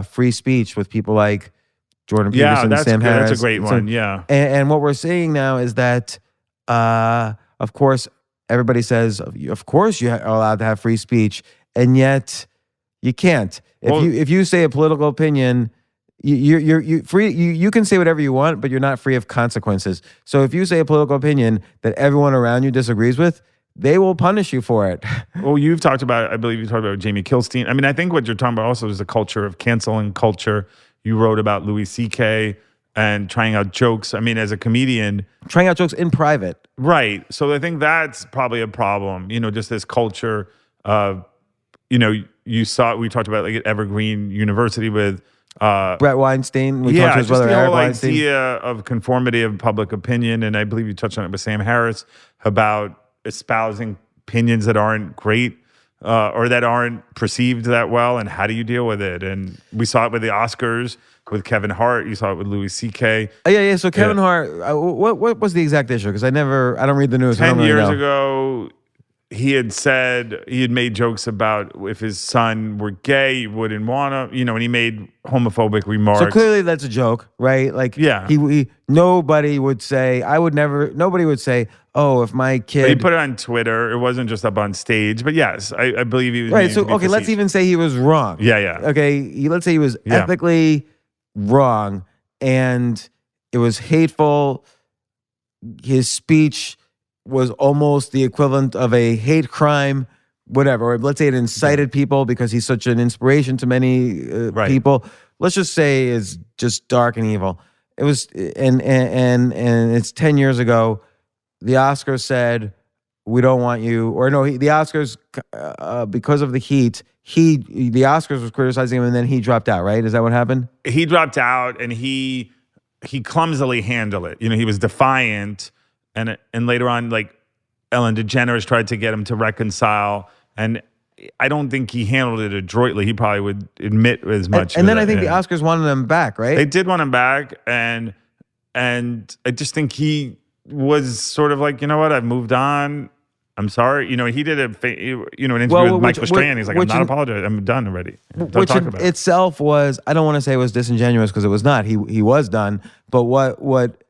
free speech with people like Jordan Peterson, Sam Harris. That's a great one. Yeah. And what we're seeing now is that, of course, everybody says, of course you are allowed to have free speech, and yet you can't. If you say a political opinion, you're free. You can say whatever you want, but you're not free of consequences. So if you say a political opinion that everyone around you disagrees with, they will punish you for it. Well, I believe you talked about Jamie Kilstein. I mean, I think what you're talking about also is the culture of canceling culture. You wrote about Louis C.K. and trying out jokes. I mean, as a comedian, trying out jokes in private. Right. So I think that's probably a problem, just this culture of, we talked about like at Evergreen University with Brett Weinstein. We talked about the whole idea of conformity of public opinion. And I believe you touched on it with Sam Harris about espousing opinions that aren't great. or that aren't perceived that well, and how do you deal with it? And we saw it with the Oscars with Kevin Hart. You saw it with Louis C.K. Yeah. So Kevin Hart, what was the exact issue? Because I don't read the news. 10 years ago, he had made jokes about if his son were gay, he wouldn't want to, and he made homophobic remarks. So clearly that's a joke, right? Like, nobody would say, nobody would say, oh, if my kid. But he put it on Twitter. It wasn't just up on stage. But yes, I believe he was. Right. So, okay, let's even say he was wrong. Yeah. Okay. Let's say he was ethically wrong and it was hateful. His speech was almost the equivalent of a hate crime, whatever. Or let's say it incited people because he's such an inspiration to many people. Let's just say is just dark and evil. It was, and it's 10 years ago. The Oscars said, we don't want you, or no, the Oscars, because of the heat, the Oscars was criticizing him and then he dropped out, right? Is that what happened? He dropped out and he clumsily handled it. He was defiant. And later on, like Ellen DeGeneres tried to get him to reconcile, and I don't think he handled it adroitly. He probably would admit as much. And then I think the Oscars wanted him back, right? They did want him back, and I just think he was sort of like, you know what, I've moved on. I'm sorry. He did an interview with Michael Strahan. He's like, I'm not apologizing. I'm done already. Which itself was, I don't want to say it was disingenuous because it was not. He was done. But what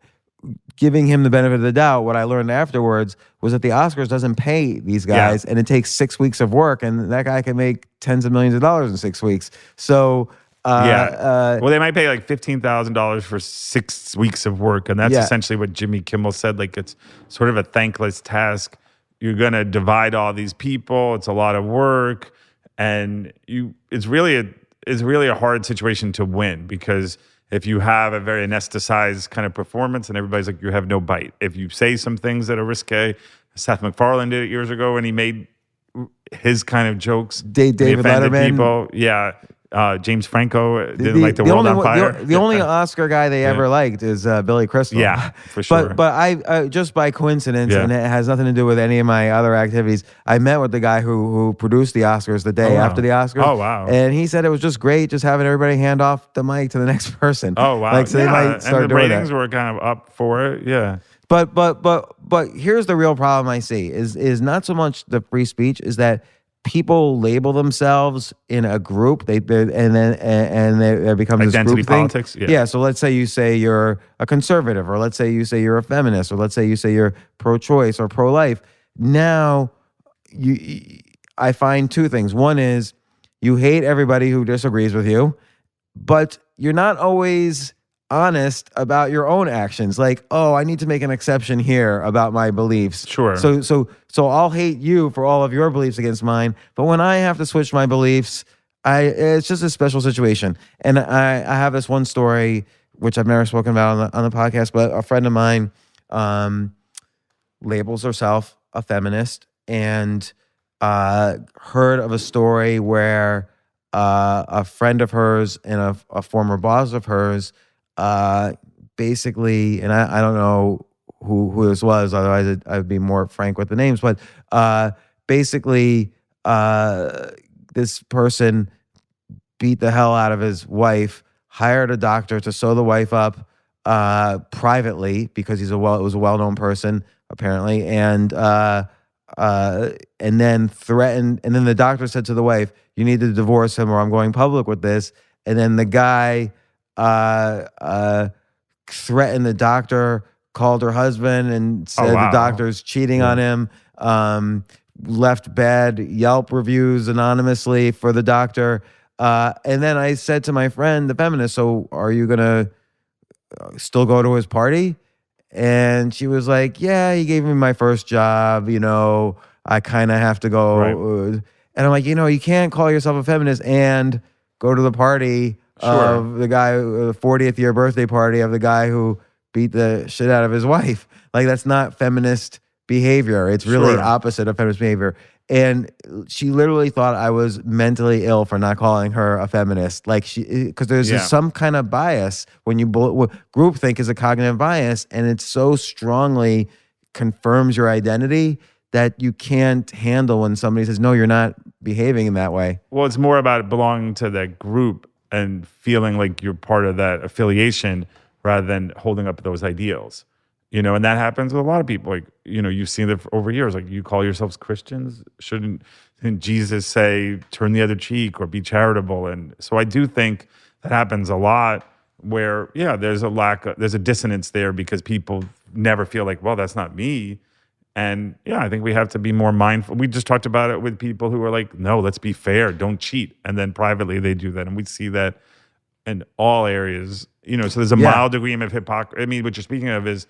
giving him the benefit of the doubt, what I learned afterwards was that the Oscars doesn't pay these guys, and it takes 6 weeks of work, and that guy can make tens of millions of dollars in 6 weeks. So, well, they might pay like $15,000 for 6 weeks of work, and that's essentially what Jimmy Kimmel said. Like, it's sort of a thankless task. You're gonna divide all these people. It's a lot of work, and it's really a hard situation to win because if you have a very anesthetized kind of performance and everybody's like, you have no bite. If you say some things that are risque, Seth MacFarlane did it years ago and he made his kind of jokes. David Letterman. People. James Franco didn't like the world on fire. The only Oscar guy they ever liked is Billy Crystal. Yeah, for sure. But I just by coincidence, and it has nothing to do with any of my other activities, I met with the guy who produced the Oscars the day after the Oscars. Oh, wow. And he said it was just great just having everybody hand off the mic to the next person. Oh, wow. Like, so they might start and the doing ratings that. were kind of up for it, yeah. But here's the real problem I see is not so much the free speech, is that people label themselves in a group, there becomes identity this group politics. thing. Yeah. So let's say you say you're a conservative, or let's say you say you're a feminist, or let's say you say you're pro-choice or pro-life. Now, I find two things. One is you hate everybody who disagrees with you, but you're not always honest about your own actions. Like, oh, I need to make an exception here about my beliefs. Sure. So I'll hate you for all of your beliefs against mine, but when I have to switch my beliefs, it's just a special situation. And I have this one story which I've never spoken about on the podcast, but a friend of mine labels herself a feminist and heard of a story where a friend of hers and a former boss of hers basically, and I don't know who this was, otherwise I'd be more frank with the names, but basically this person beat the hell out of his wife, hired a doctor to sew the wife up privately because it was a well-known person apparently, and then threatened, and then the doctor said to the wife, you need to divorce him or I'm going public with this. And then the guy threatened the doctor, called her husband and said the doctor's cheating on him, left bad Yelp reviews anonymously for the doctor. And then I said to my friend, the feminist, so are you going to still go to his party? And she was like, yeah, he gave me my first job, I kind of have to go. Right. And I'm like, you can't call yourself a feminist and go to the party of the guy, the 40th year birthday party of the guy who beat the shit out of his wife. Like, that's not feminist behavior. It's really opposite of feminist behavior. And she literally thought I was mentally ill for not calling her a feminist. Like, because there's some kind of bias when groupthink is a cognitive bias, and it so strongly confirms your identity that you can't handle when somebody says, no, you're not behaving in that way. Well, it's more about belonging to that group and feeling like you're part of that affiliation rather than holding up those ideals. You know, and that happens with a lot of people. Like, you know, you've seen it over years. Like, you call yourselves Christians. Shouldn't Jesus say, turn the other cheek or be charitable? And so I do think that happens a lot where, yeah, there's a dissonance there because people never feel like, well, that's not me. And yeah, I think we have to be more mindful. We just talked about it with people who are like, no, let's be fair, don't cheat. And then privately they do that. And we see that in all areas, you know, so there's a mild degree of hypocrisy. I mean, what you're speaking of is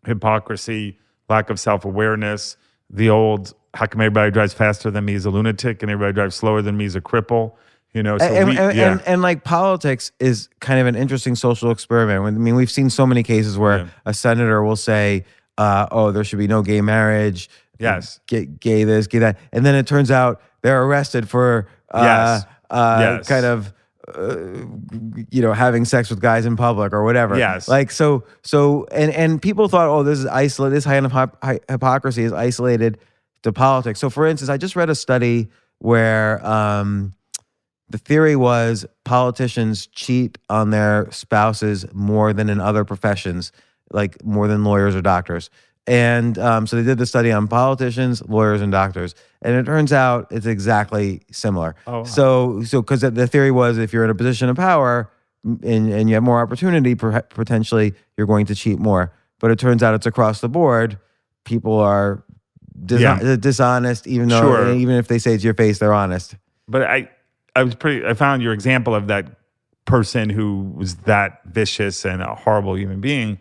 hypocrisy, lack of self-awareness, the old, how come everybody drives faster than me is a lunatic and everybody drives slower than me is a cripple? You know, so and like politics is kind of an interesting social experiment. I mean, we've seen so many cases where a senator will say, oh, there should be no gay marriage. Yes. Gay this, gay that. And then it turns out they're arrested for kind of, you know, having sex with guys in public or whatever. Yes. Like, and people thought, oh, this is isolated. This kind of hypocrisy is isolated to politics. So for instance, I just read a study where the theory was politicians cheat on their spouses more than in other professions, like more than lawyers or doctors. And so they did the study on politicians, lawyers, and doctors. And it turns out it's exactly similar. Oh, wow. So because the theory was if you're in a position of power and you have more opportunity, potentially you're going to cheat more. But it turns out it's across the board. People are dishonest, even though even if they say it's your face, they're honest. But I found your example of that person who was that vicious and a horrible human being.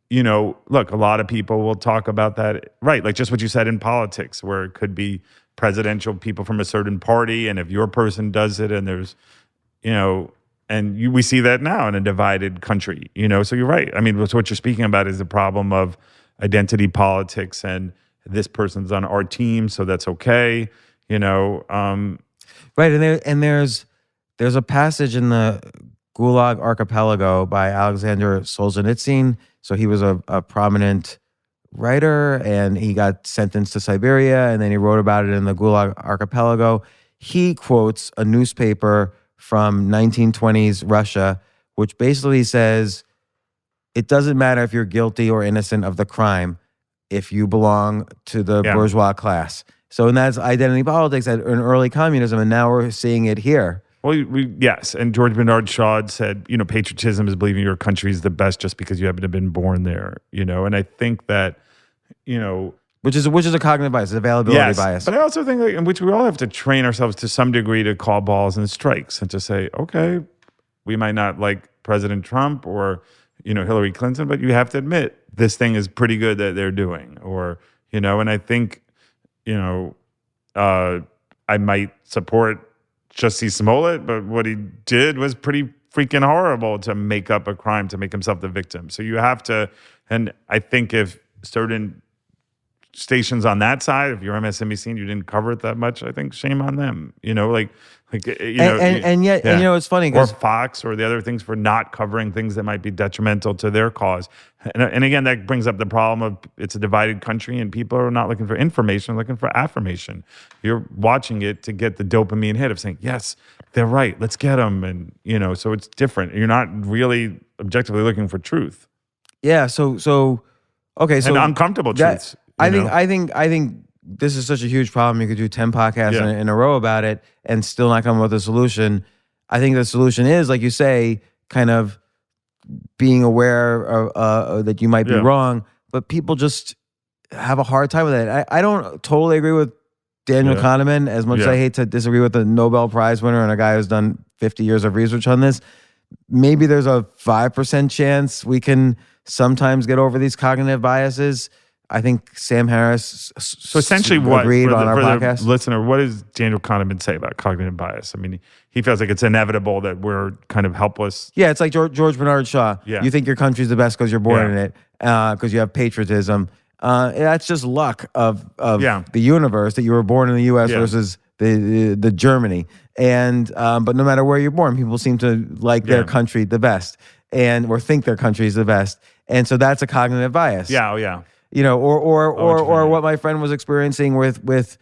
You know, look, a lot of people will talk about that, right? Like just what you said in politics, where it could be presidential people from a certain party, and if your person does it, and there's, you know, and we see that now in a divided country, you know. So you're right. I mean, what you're speaking about is the problem of identity politics, and this person's on our team, so that's okay, you know. Right, and there's a passage in the Gulag Archipelago by Alexander Solzhenitsyn. So he was a prominent writer, and he got sentenced to Siberia, and then he wrote about it in the Gulag Archipelago. He quotes a newspaper from 1920s Russia, which basically says, it doesn't matter if you're guilty or innocent of the crime if you belong to the bourgeois class. So, and that's identity politics in early communism, and now we're seeing it here. Well, yes, and George Bernard Shaw said, you know, patriotism is believing your country is the best just because you happen to have been born there, you know, and I think that, you know... Which is a cognitive bias, availability bias. But I also think in which we all have to train ourselves to some degree to call balls and strikes and to say, okay, we might not like President Trump or, you know, Hillary Clinton, but you have to admit this thing is pretty good that they're doing, or, you know, and I think, you know, I might support Jussie Smollett, but what he did was pretty freaking horrible to make up a crime, to make himself the victim. So you have to, and I think if certain stations on that side, if you're MSNBC and you didn't cover it that much, I think shame on them. You know, like you know, and yet you know, it's funny, or Fox or the other things for not covering things that might be detrimental to their cause. And again, that brings up the problem of it's a divided country, and people are not looking for information, they're looking for affirmation. You're watching it to get the dopamine hit of saying, yes, they're right, let's get them, and you know, so it's different. You're not really objectively looking for truth. Yeah. So okay. So and uncomfortable truths. I think this is such a huge problem. You could do 10 podcasts in a row about it and still not come up with a solution. I think the solution is, like you say, kind of being aware of, that you might be wrong, but people just have a hard time with it. I don't totally agree with Daniel Kahneman as much as I hate to disagree with the Nobel Prize winner and a guy who's done 50 years of research on this. Maybe there's a 5% chance we can sometimes get over these cognitive biases. I think Sam Harris so essentially agreed on our podcast. Listener, what does Daniel Kahneman say about cognitive bias? I mean, he feels like it's inevitable that we're kind of helpless. Yeah, it's like George Bernard Shaw. Yeah. You think your country's the best because you're born in it, because you have patriotism. That's just luck of the universe that you were born in the U.S. versus the Germany. And but no matter where you're born, people seem to like their country the best, or think their country is the best. And so that's a cognitive bias. Yeah, or what my friend was experiencing with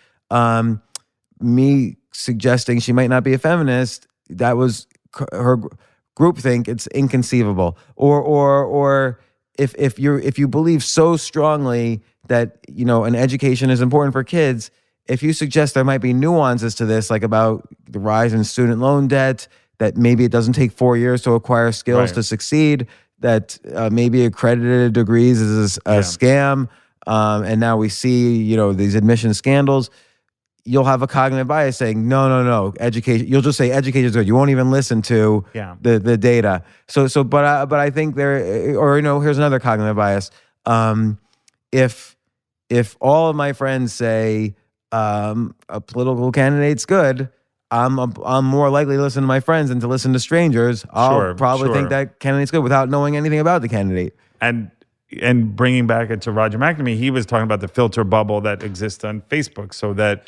me suggesting she might not be a feminist. That was her groupthink. It's inconceivable. Or if you believe so strongly that an education is important for kids, if you suggest there might be nuances to this, like about the rise in student loan debt, that maybe it doesn't take 4 years to acquire skills to succeed, that maybe accredited degrees is a scam, and now we see these admission scandals, you'll have a cognitive bias saying, no, education. You'll just say education is good. You won't even listen to the data. But I think here's another cognitive bias. If all of my friends say a political candidate's good, I'm more likely to listen to my friends than to listen to strangers. I'll probably think that candidate's good without knowing anything about the candidate. And bringing back it to Roger McNamee, he was talking about the filter bubble that exists on Facebook, so that,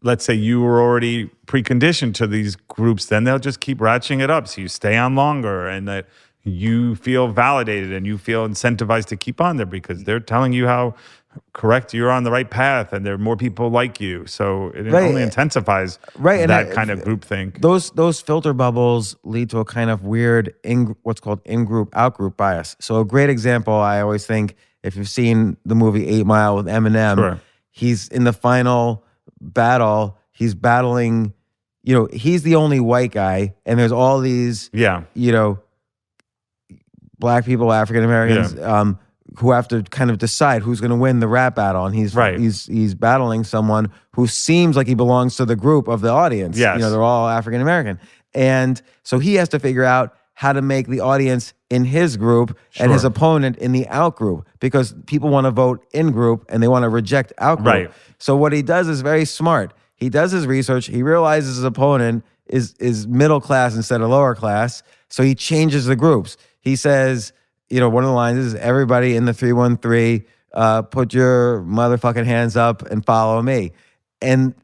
let's say you were already preconditioned to these groups, then they'll just keep ratcheting it up. So you stay on longer, and that you feel validated and you feel incentivized to keep on there because they're telling you how correct you're on the right path and there are more people like you. So it only intensifies that kind of groupthink. Those filter bubbles lead to a kind of weird what's called in-group, out-group bias. So a great example, I always think, if you've seen the movie 8 Mile with Eminem, he's in the final battle, he's battling, he's the only white guy, and there's all these, black people, African Americans, who have to kind of decide who's going to win the rap battle, and he's battling someone who seems like he belongs to the group of the audience. Yes. They're all African American, and so he has to figure out how to make the audience in his group and his opponent in the out group, because people want to vote in group and they want to reject out group. Right. So what he does is very smart. He does his research. He realizes his opponent is middle class instead of lower class. So he changes the groups. He says, one of the lines is, everybody in the 313, put your motherfucking hands up and follow me. And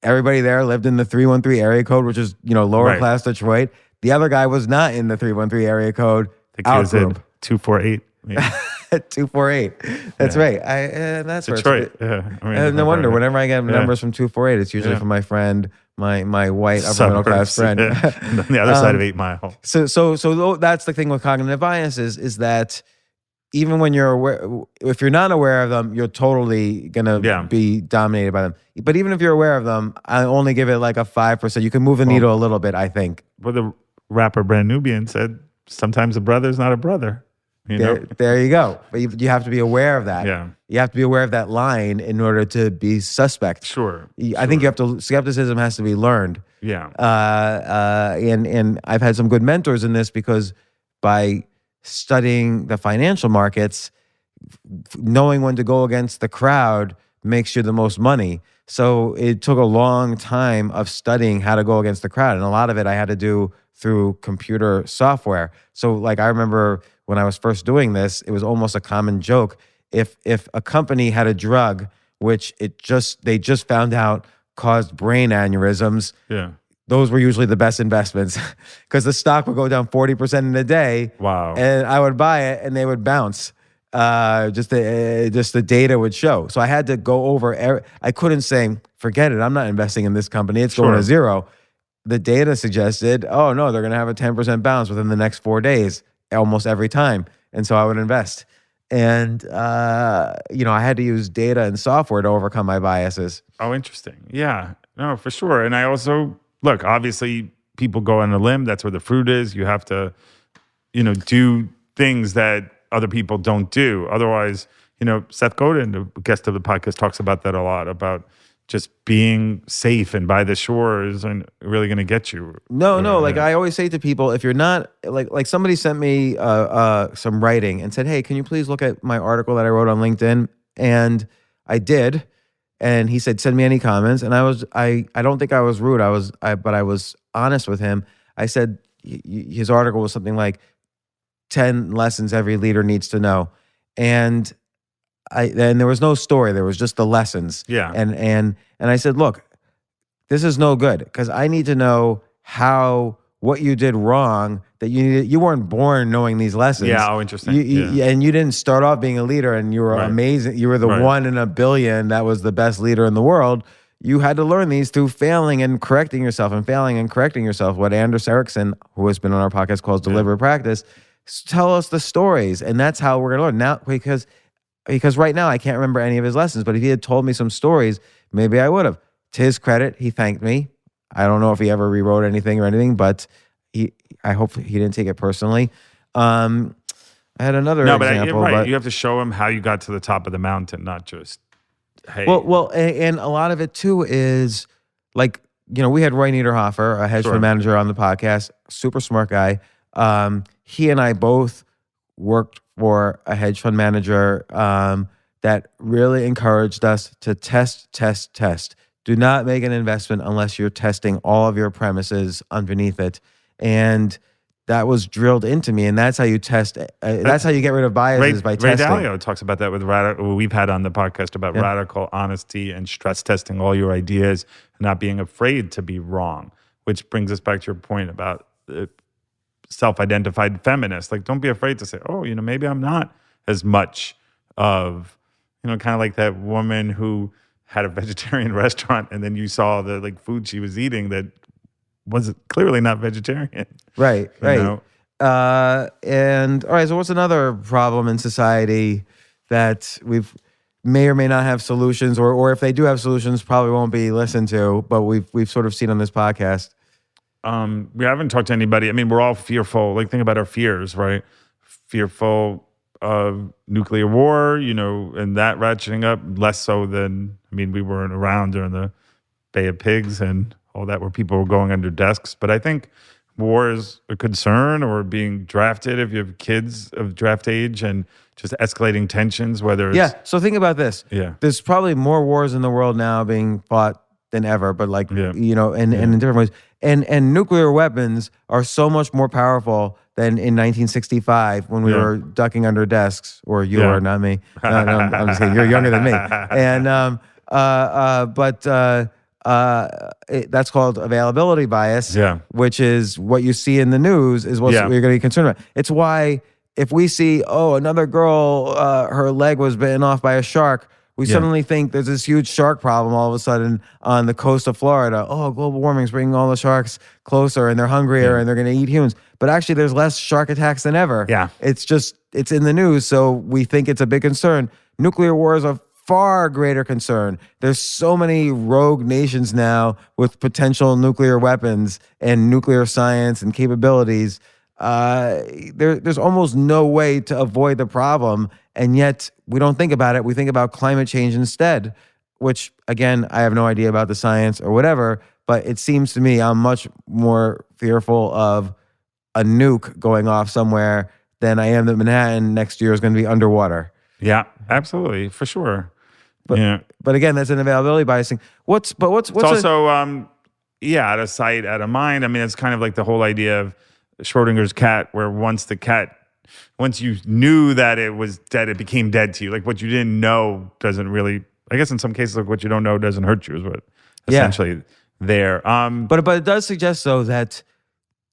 everybody there lived in the 313 area code, which is, lower class Detroit. The other guy was not in the 313 area code. The kid was in 248. Yeah. 248. That's right. That's Detroit. No wonder. Whenever I get numbers from 248, it's usually from my friend, my white upper middle class friend. And on the other side of 8 Mile. So that's the thing with cognitive biases, is that even when you're aware, if you're not aware of them, you're totally gonna be dominated by them. But even if you're aware of them, I only give it like a 5%. You can move the needle a little bit, I think. Well, the rapper Brand Nubian said, sometimes a brother's not a brother. There you go. But you have to be aware of that. Yeah. You have to be aware of that line in order to be suspect. Sure. I think skepticism has to be learned. Yeah. And I've had some good mentors in this, because by studying the financial markets, knowing when to go against the crowd makes you the most money. So it took a long time of studying how to go against the crowd. And a lot of it I had to do through computer software. So like I remember when I was first doing this, it was almost a common joke. If a company had a drug which they just found out caused brain aneurysms, those were usually the best investments, because the stock would go down 40% in a day. Wow. And I would buy it and they would bounce. Just the data would show. So I had to go over. I couldn't say, forget it, I'm not investing in this company, it's going to zero. The data suggested, oh no, they're going to have a 10% bounce within the next 4 days, almost every time. And so I would invest. And, I had to use data and software to overcome my biases. Oh, interesting. Yeah, no, for sure. And I also, look, obviously people go on a limb. That's where the fruit is. You have to, do things that other people don't do. Otherwise, Seth Godin, the guest of the podcast, talks about that a lot, about just being safe and by the shores and really going to get you. No. Like I always say to people, if you're not like somebody sent me some writing and said, hey, can you please look at my article that I wrote on LinkedIn? And I did. And he said, send me any comments. And I don't think I was rude. But I was honest with him. I said, his article was something like 10 lessons every leader needs to know. And there was no story. There was just the lessons. Yeah. And I said, look, this is no good, because I need to know how what you did wrong that you needed. You weren't born knowing these lessons. Yeah, oh, interesting. And you didn't start off being a leader and you were amazing. You were the one in a billion that was the best leader in the world. You had to learn these through failing and correcting yourself and failing and correcting yourself. What Anders Ericsson, who has been on our podcast, calls deliberate practice. Tell us the stories. And that's how we're going to learn. Now, because right now I can't remember any of his lessons, but if he had told me some stories, maybe I would have. To his credit, he thanked me. I don't know if he ever rewrote anything or anything, but I hope he didn't take it personally. I had another example. But you have to show him how you got to the top of the mountain, not just, hey. Well, and a lot of it too is like, we had Roy Niederhofer, a hedge fund manager on the podcast, super smart guy. He and I both worked for a hedge fund manager that really encouraged us to test. Do not make an investment unless you're testing all of your premises underneath it. And that was drilled into me. And that's how you test. That's how you get rid of biases, by testing. Ray Dalio talks about that with we've had on the podcast about radical honesty and stress testing all your ideas and not being afraid to be wrong, which brings us back to your point about self-identified feminists. Like, don't be afraid to say, maybe I'm not as much of, kind of like that woman who had a vegetarian restaurant and then you saw the food she was eating that was clearly not vegetarian. Right. And all right, so what's another problem in society that we've may or may not have solutions, or if they do have solutions, probably won't be listened to, but we've sort of seen on this podcast? We haven't talked to anybody. I mean, we're all fearful. Like, think about our fears, right? Fearful of nuclear war, and that ratcheting up, less so than, we weren't around during the Bay of Pigs and all that, where people were going under desks. But I think war is a concern, or being drafted if you have kids of draft age, and just escalating tensions, whether it's... So think about this. There's probably more wars in the world now being fought than ever, but and in different ways. And nuclear weapons are so much more powerful than in 1965 when we were ducking under desks, or you were, not me. No, I'm just kidding. You're younger than me. And that's called availability bias, which is what you see in the news is what you're going to be concerned about. It's why if we see, another girl, her leg was bitten off by a shark, we suddenly think there's this huge shark problem all of a sudden on the coast of Florida. Global warming's bringing all the sharks closer, and they're hungrier, and they're going to eat humans. But actually, there's less shark attacks than ever. It's in the news, so we think it's a big concern. Nuclear war is a far greater concern. There's so many rogue nations now with potential nuclear weapons and nuclear science and capabilities. There's almost no way to avoid the problem, and yet we don't think about it. We think about climate change instead, which, again, I have no idea about the science or whatever, but it seems to me I'm much more fearful of a nuke going off somewhere than I am that Manhattan next year is going to be underwater. Yeah, absolutely, for sure. But again, that's an availability bias thing. What's it's also out of sight, out of mind. I mean, it's kind of like the whole idea of Schrodinger's cat, where once you knew that it was dead, it became dead to you. Like, what you didn't know doesn't really, I guess in some cases, like, what you don't know doesn't hurt you is what essentially there. But it does suggest, though, that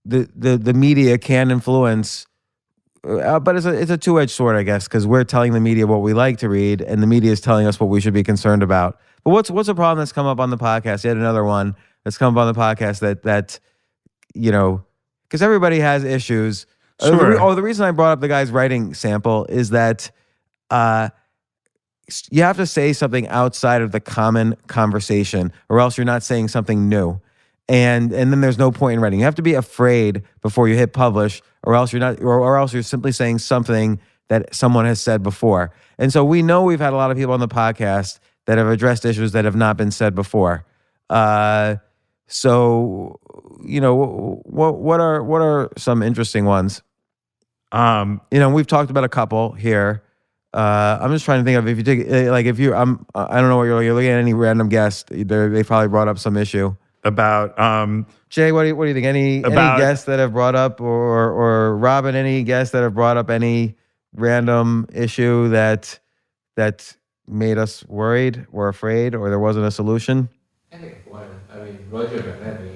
the media can influence, but it's a two-edged sword, I guess, because we're telling the media what we like to read, and the media is telling us what we should be concerned about. But what's a problem that's come up on the podcast? Yet another one that's come up on the podcast that because everybody has issues. Sure. The reason I brought up the guy's writing sample is that you have to say something outside of the common conversation, or else you're not saying something new. And then there's no point in writing. You have to be afraid before you hit publish, or else you're not, or else you're simply saying something that someone has said before. And so we know we've had a lot of people on the podcast that have addressed issues that have not been said before. So, what are some interesting ones? We've talked about a couple here. I'm just trying to think of, if you take, I don't know what you're looking at any random guest. They probably brought up some issue about. Jay, what do you think? Any guests that have brought up, or Robin, any guests that have brought up any random issue that made us worried or afraid, or there wasn't a solution? I think one. I mean, Roger met me.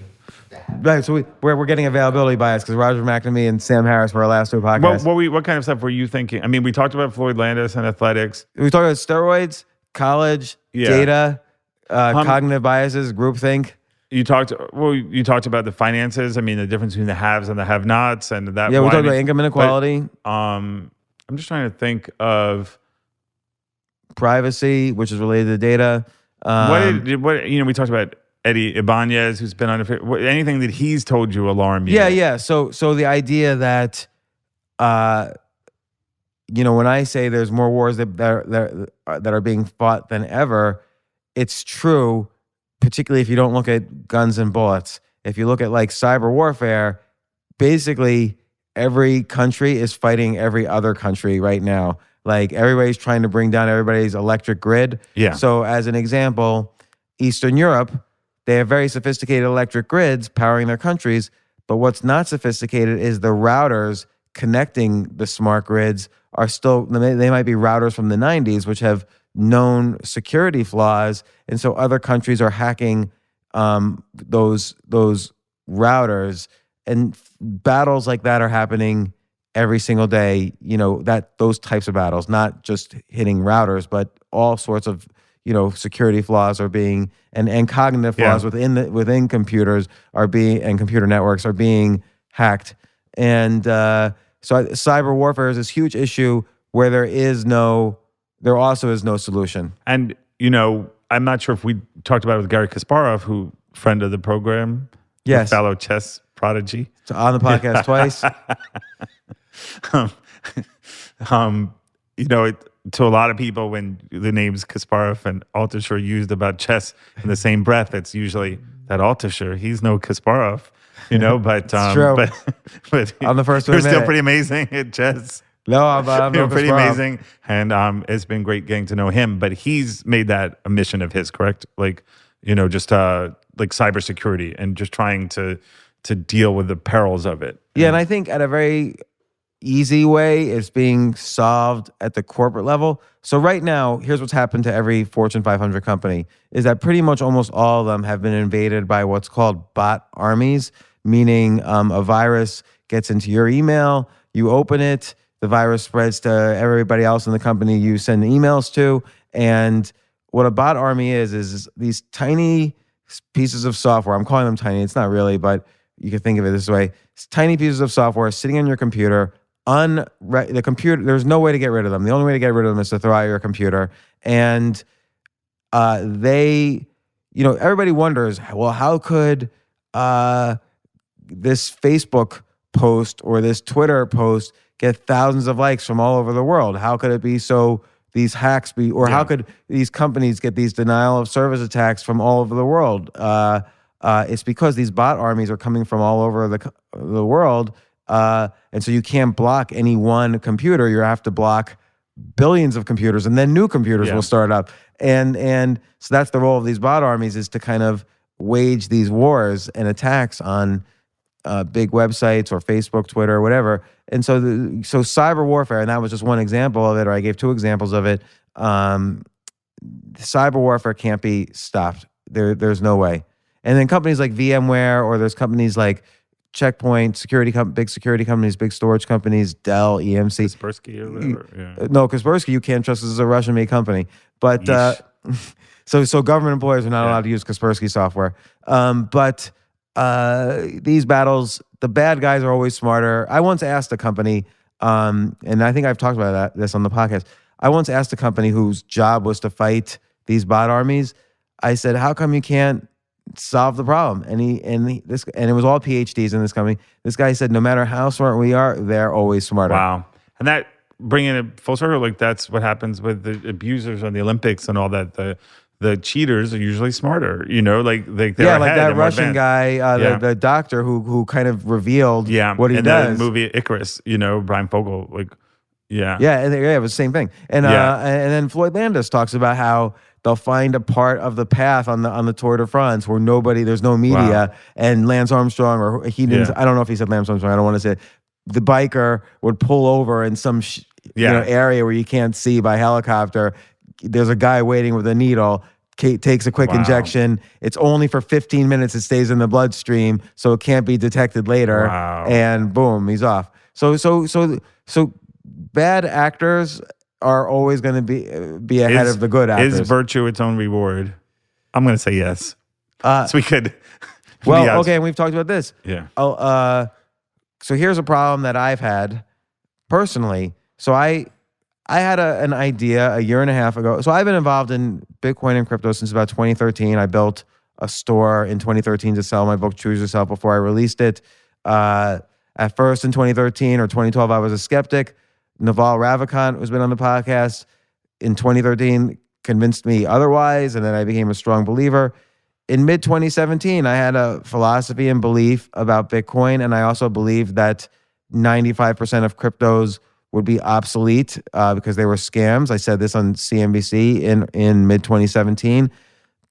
Right, so we're getting availability bias because Roger McNamee and Sam Harris were our last two podcasts. What kind of stuff were you thinking? I mean, we talked about Floyd Landis and athletics. We talked about steroids, college, data, cognitive biases, groupthink. You talked about the finances. I mean, the difference between the haves and the have-nots, and that. Yeah, we talked about income inequality. But, I'm just trying to think of privacy, which is related to data. We talked about Eddie Ibanez, who's been on anything that he's told you alarm you. Yeah. So the idea that, when I say there's more wars that are being fought than ever, it's true. Particularly if you don't look at guns and bullets. If you look at like cyber warfare, basically every country is fighting every other country right now. Like everybody's trying to bring down everybody's electric grid. Yeah. So as an example, Eastern Europe, they have very sophisticated electric grids powering their countries, but what's not sophisticated is the routers connecting the smart grids are still, they might be routers from the 90s, which have known security flaws, and so other countries are hacking those routers, and battles like that are happening every single day. Those types of battles, not just hitting routers, but all sorts of security flaws are being and cognitive flaws within computers are being, and computer networks are being hacked, and so cyber warfare is this huge issue where there also is no solution. And, I'm not sure if we talked about it with Gary Kasparov, who friend of the program. Yes. Fellow chess prodigy. So on the podcast twice. To a lot of people, when the names Kasparov and Altucher used about chess in the same breath, it's usually that Altucher, he's no Kasparov, but, it's true. but I'm the first to you're admit still it. pretty amazing at chess. No, I'm You're no pretty Kasparov. amazing, and it's been great getting to know him. But he's made that a mission of his, correct? Like, just like cybersecurity and just trying to deal with the perils of it. Yeah, and I think at a very easy way, it's being solved at the corporate level. So right now, here's what's happened to every Fortune 500 company, is that pretty much almost all of them have been invaded by what's called bot armies, meaning a virus gets into your email, you open it, the virus spreads to everybody else in the company you send emails to. And what a bot army is these tiny pieces of software. I'm calling them tiny. It's not really, but you can think of it this way. It's tiny pieces of software sitting on your computer. The computer, there's no way to get rid of them. The only way to get rid of them is to throw out your computer. And everybody wonders, well, how could this Facebook post or this Twitter post get thousands of likes from all over the world? How could it be so these hacks be, or how could these companies get these denial of service attacks from all over the world? It's because these bot armies are coming from all over the world. And so you can't block any one computer. You have to block billions of computers, and then new computers will start up. And so that's the role of these bot armies, is to kind of wage these wars and attacks on big websites or Facebook, Twitter, or whatever. And so cyber warfare, and that was just one example of it, or I gave two examples of it. Cyber warfare can't be stopped. There's no way. And then companies like VMware, or there's companies like Checkpoint, big security companies, big storage companies, Dell, EMC. Kaspersky or whatever. No, Kaspersky you can't trust. This is a Russian-made company. But so government employees are not allowed to use Kaspersky software. But these battles, the bad guys are always smarter. I once asked a company, and I think I've talked about this on the podcast. I once asked a company whose job was to fight these bot armies. I said, "How come you can't solve the problem?" And it was all PhDs in this company. This guy said, "No matter how smart we are, they're always smarter." Wow. And that, bringing it full circle, like that's what happens with the abusers on the Olympics and all that. The cheaters are usually smarter, like they're like that Russian guy, the doctor who kind of revealed what he and does. The movie Icarus, Brian Fogel, it was the same thing. And then Floyd Landis talks about how they'll find a part of the path on the Tour de France where there's no media, and Lance Armstrong, or he didn't. I don't know if he said Lance Armstrong. I don't want to say it. The biker would pull over in some area where you can't see by helicopter. There's a guy waiting with a needle, takes a quick injection. It's only for 15 minutes. It stays in the bloodstream, so it can't be detected later. Wow. And boom, he's off. So bad actors are always going to be ahead of the good actors. Is virtue its own reward? I'm going to say yes. So we could. Well, okay, and we've talked about this. Yeah. So here's a problem that I've had personally. So I had an idea a year and a half ago. So I've been involved in Bitcoin and crypto since about 2013. I built a store in 2013 to sell my book, Choose Yourself, before I released it. At first in 2013 or 2012, I was a skeptic. Naval Ravikant, who's been on the podcast, in 2013 convinced me otherwise, and then I became a strong believer. In mid-2017, I had a philosophy and belief about Bitcoin, and I also believed that 95% of cryptos would be obsolete because they were scams. I said this on CNBC in mid-2017.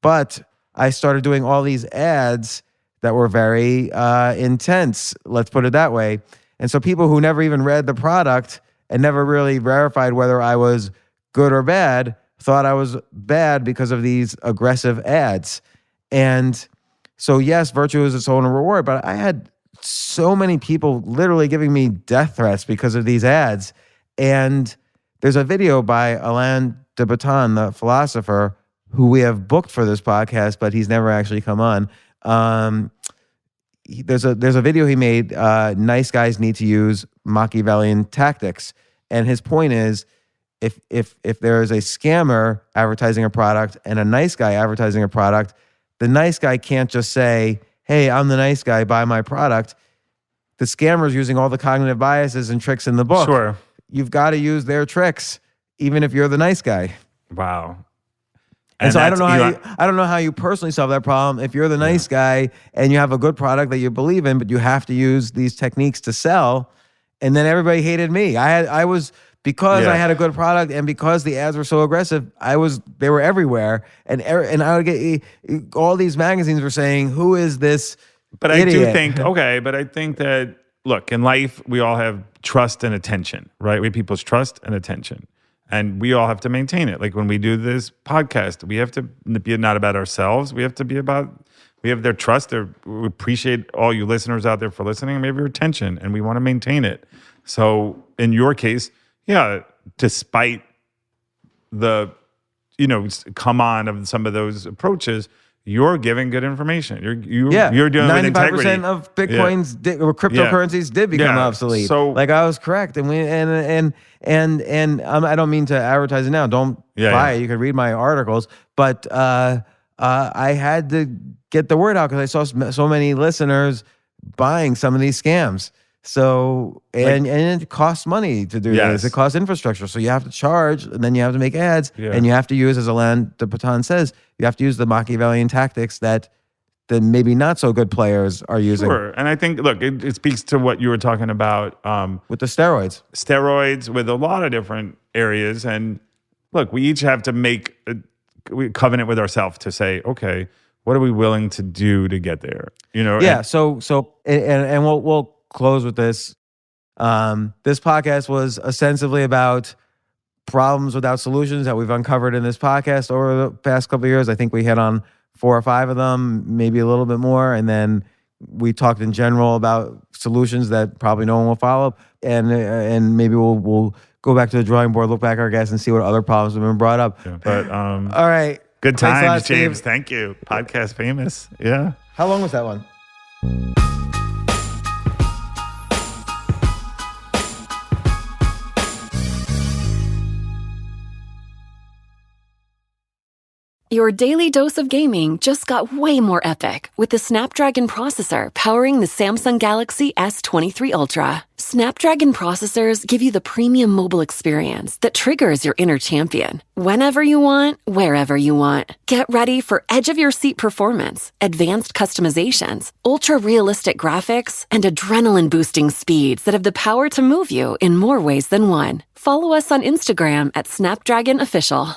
But I started doing all these ads that were very intense, let's put it that way. And so people who never even read the product and never really verified whether I was good or bad thought I was bad because of these aggressive ads. And so, yes, virtue is its own reward, but I had so many people literally giving me death threats because of these ads. And there's a video by Alain de Botton, the philosopher, who we have booked for this podcast, but he's never actually come on. There's a video he made, Nice Guys Need to Use Machiavellian Tactics. And his point is, if there is a scammer advertising a product and a nice guy advertising a product, the nice guy can't just say, hey, I'm the nice guy, buy my product. The scammer's using all the cognitive biases and tricks in the book. Sure. You've got to use their tricks, even if you're the nice guy. Wow. And so I don't know how you personally solve that problem. If you're the nice guy and you have a good product that you believe in, but you have to use these techniques to sell, and then everybody hated me. Because I had a good product and because the ads were so aggressive, they were everywhere. And I would get all these magazines were saying, who is this But idiot? I think that, look, in life, we all have trust and attention, right? We have people's trust and attention. And we all have to maintain it. Like when we do this podcast, we have to be not about ourselves. We have to be about, we have their trust. We appreciate all you listeners out there for listening. And we have your attention and we want to maintain it. So in your case, yeah, despite the, come on of some of those approaches, you're giving good information. You're doing 95% integrity. Of Bitcoins or cryptocurrencies did become obsolete. So I was correct, and I don't mean to advertise it now. Don't buy it. You can read my articles, but I had to get the word out because I saw so many listeners buying some of these scams. So, and it costs money to do this. It costs infrastructure. So you have to charge, and then you have to make ads, and you have to use, as Alain de Botton says, you have to use the Machiavellian tactics that the maybe not so good players are using. Sure. And I think, look, it speaks to what you were talking about. With the steroids. Steroids, with a lot of different areas. And look, we each have to make a covenant with ourselves to say, okay, what are we willing to do to get there? Yeah. So we'll close with this. This podcast was ostensibly about problems without solutions that we've uncovered in this podcast over the past couple of years. I think we hit on 4 or 5 of them, maybe a little bit more. And then we talked in general about solutions that probably no one will follow. And maybe we'll go back to the drawing board, look back at our guests and see what other problems have been brought up. Yeah, but all right. Good times, James. Steve. Thank you. Podcast famous. Yeah. How long was that one? Your daily dose of gaming just got way more epic with the Snapdragon processor powering the Samsung Galaxy S23 Ultra. Snapdragon processors give you the premium mobile experience that triggers your inner champion. Whenever you want, wherever you want. Get ready for edge-of-your-seat performance, advanced customizations, ultra-realistic graphics, and adrenaline-boosting speeds that have the power to move you in more ways than one. Follow us on Instagram at Snapdragon Official.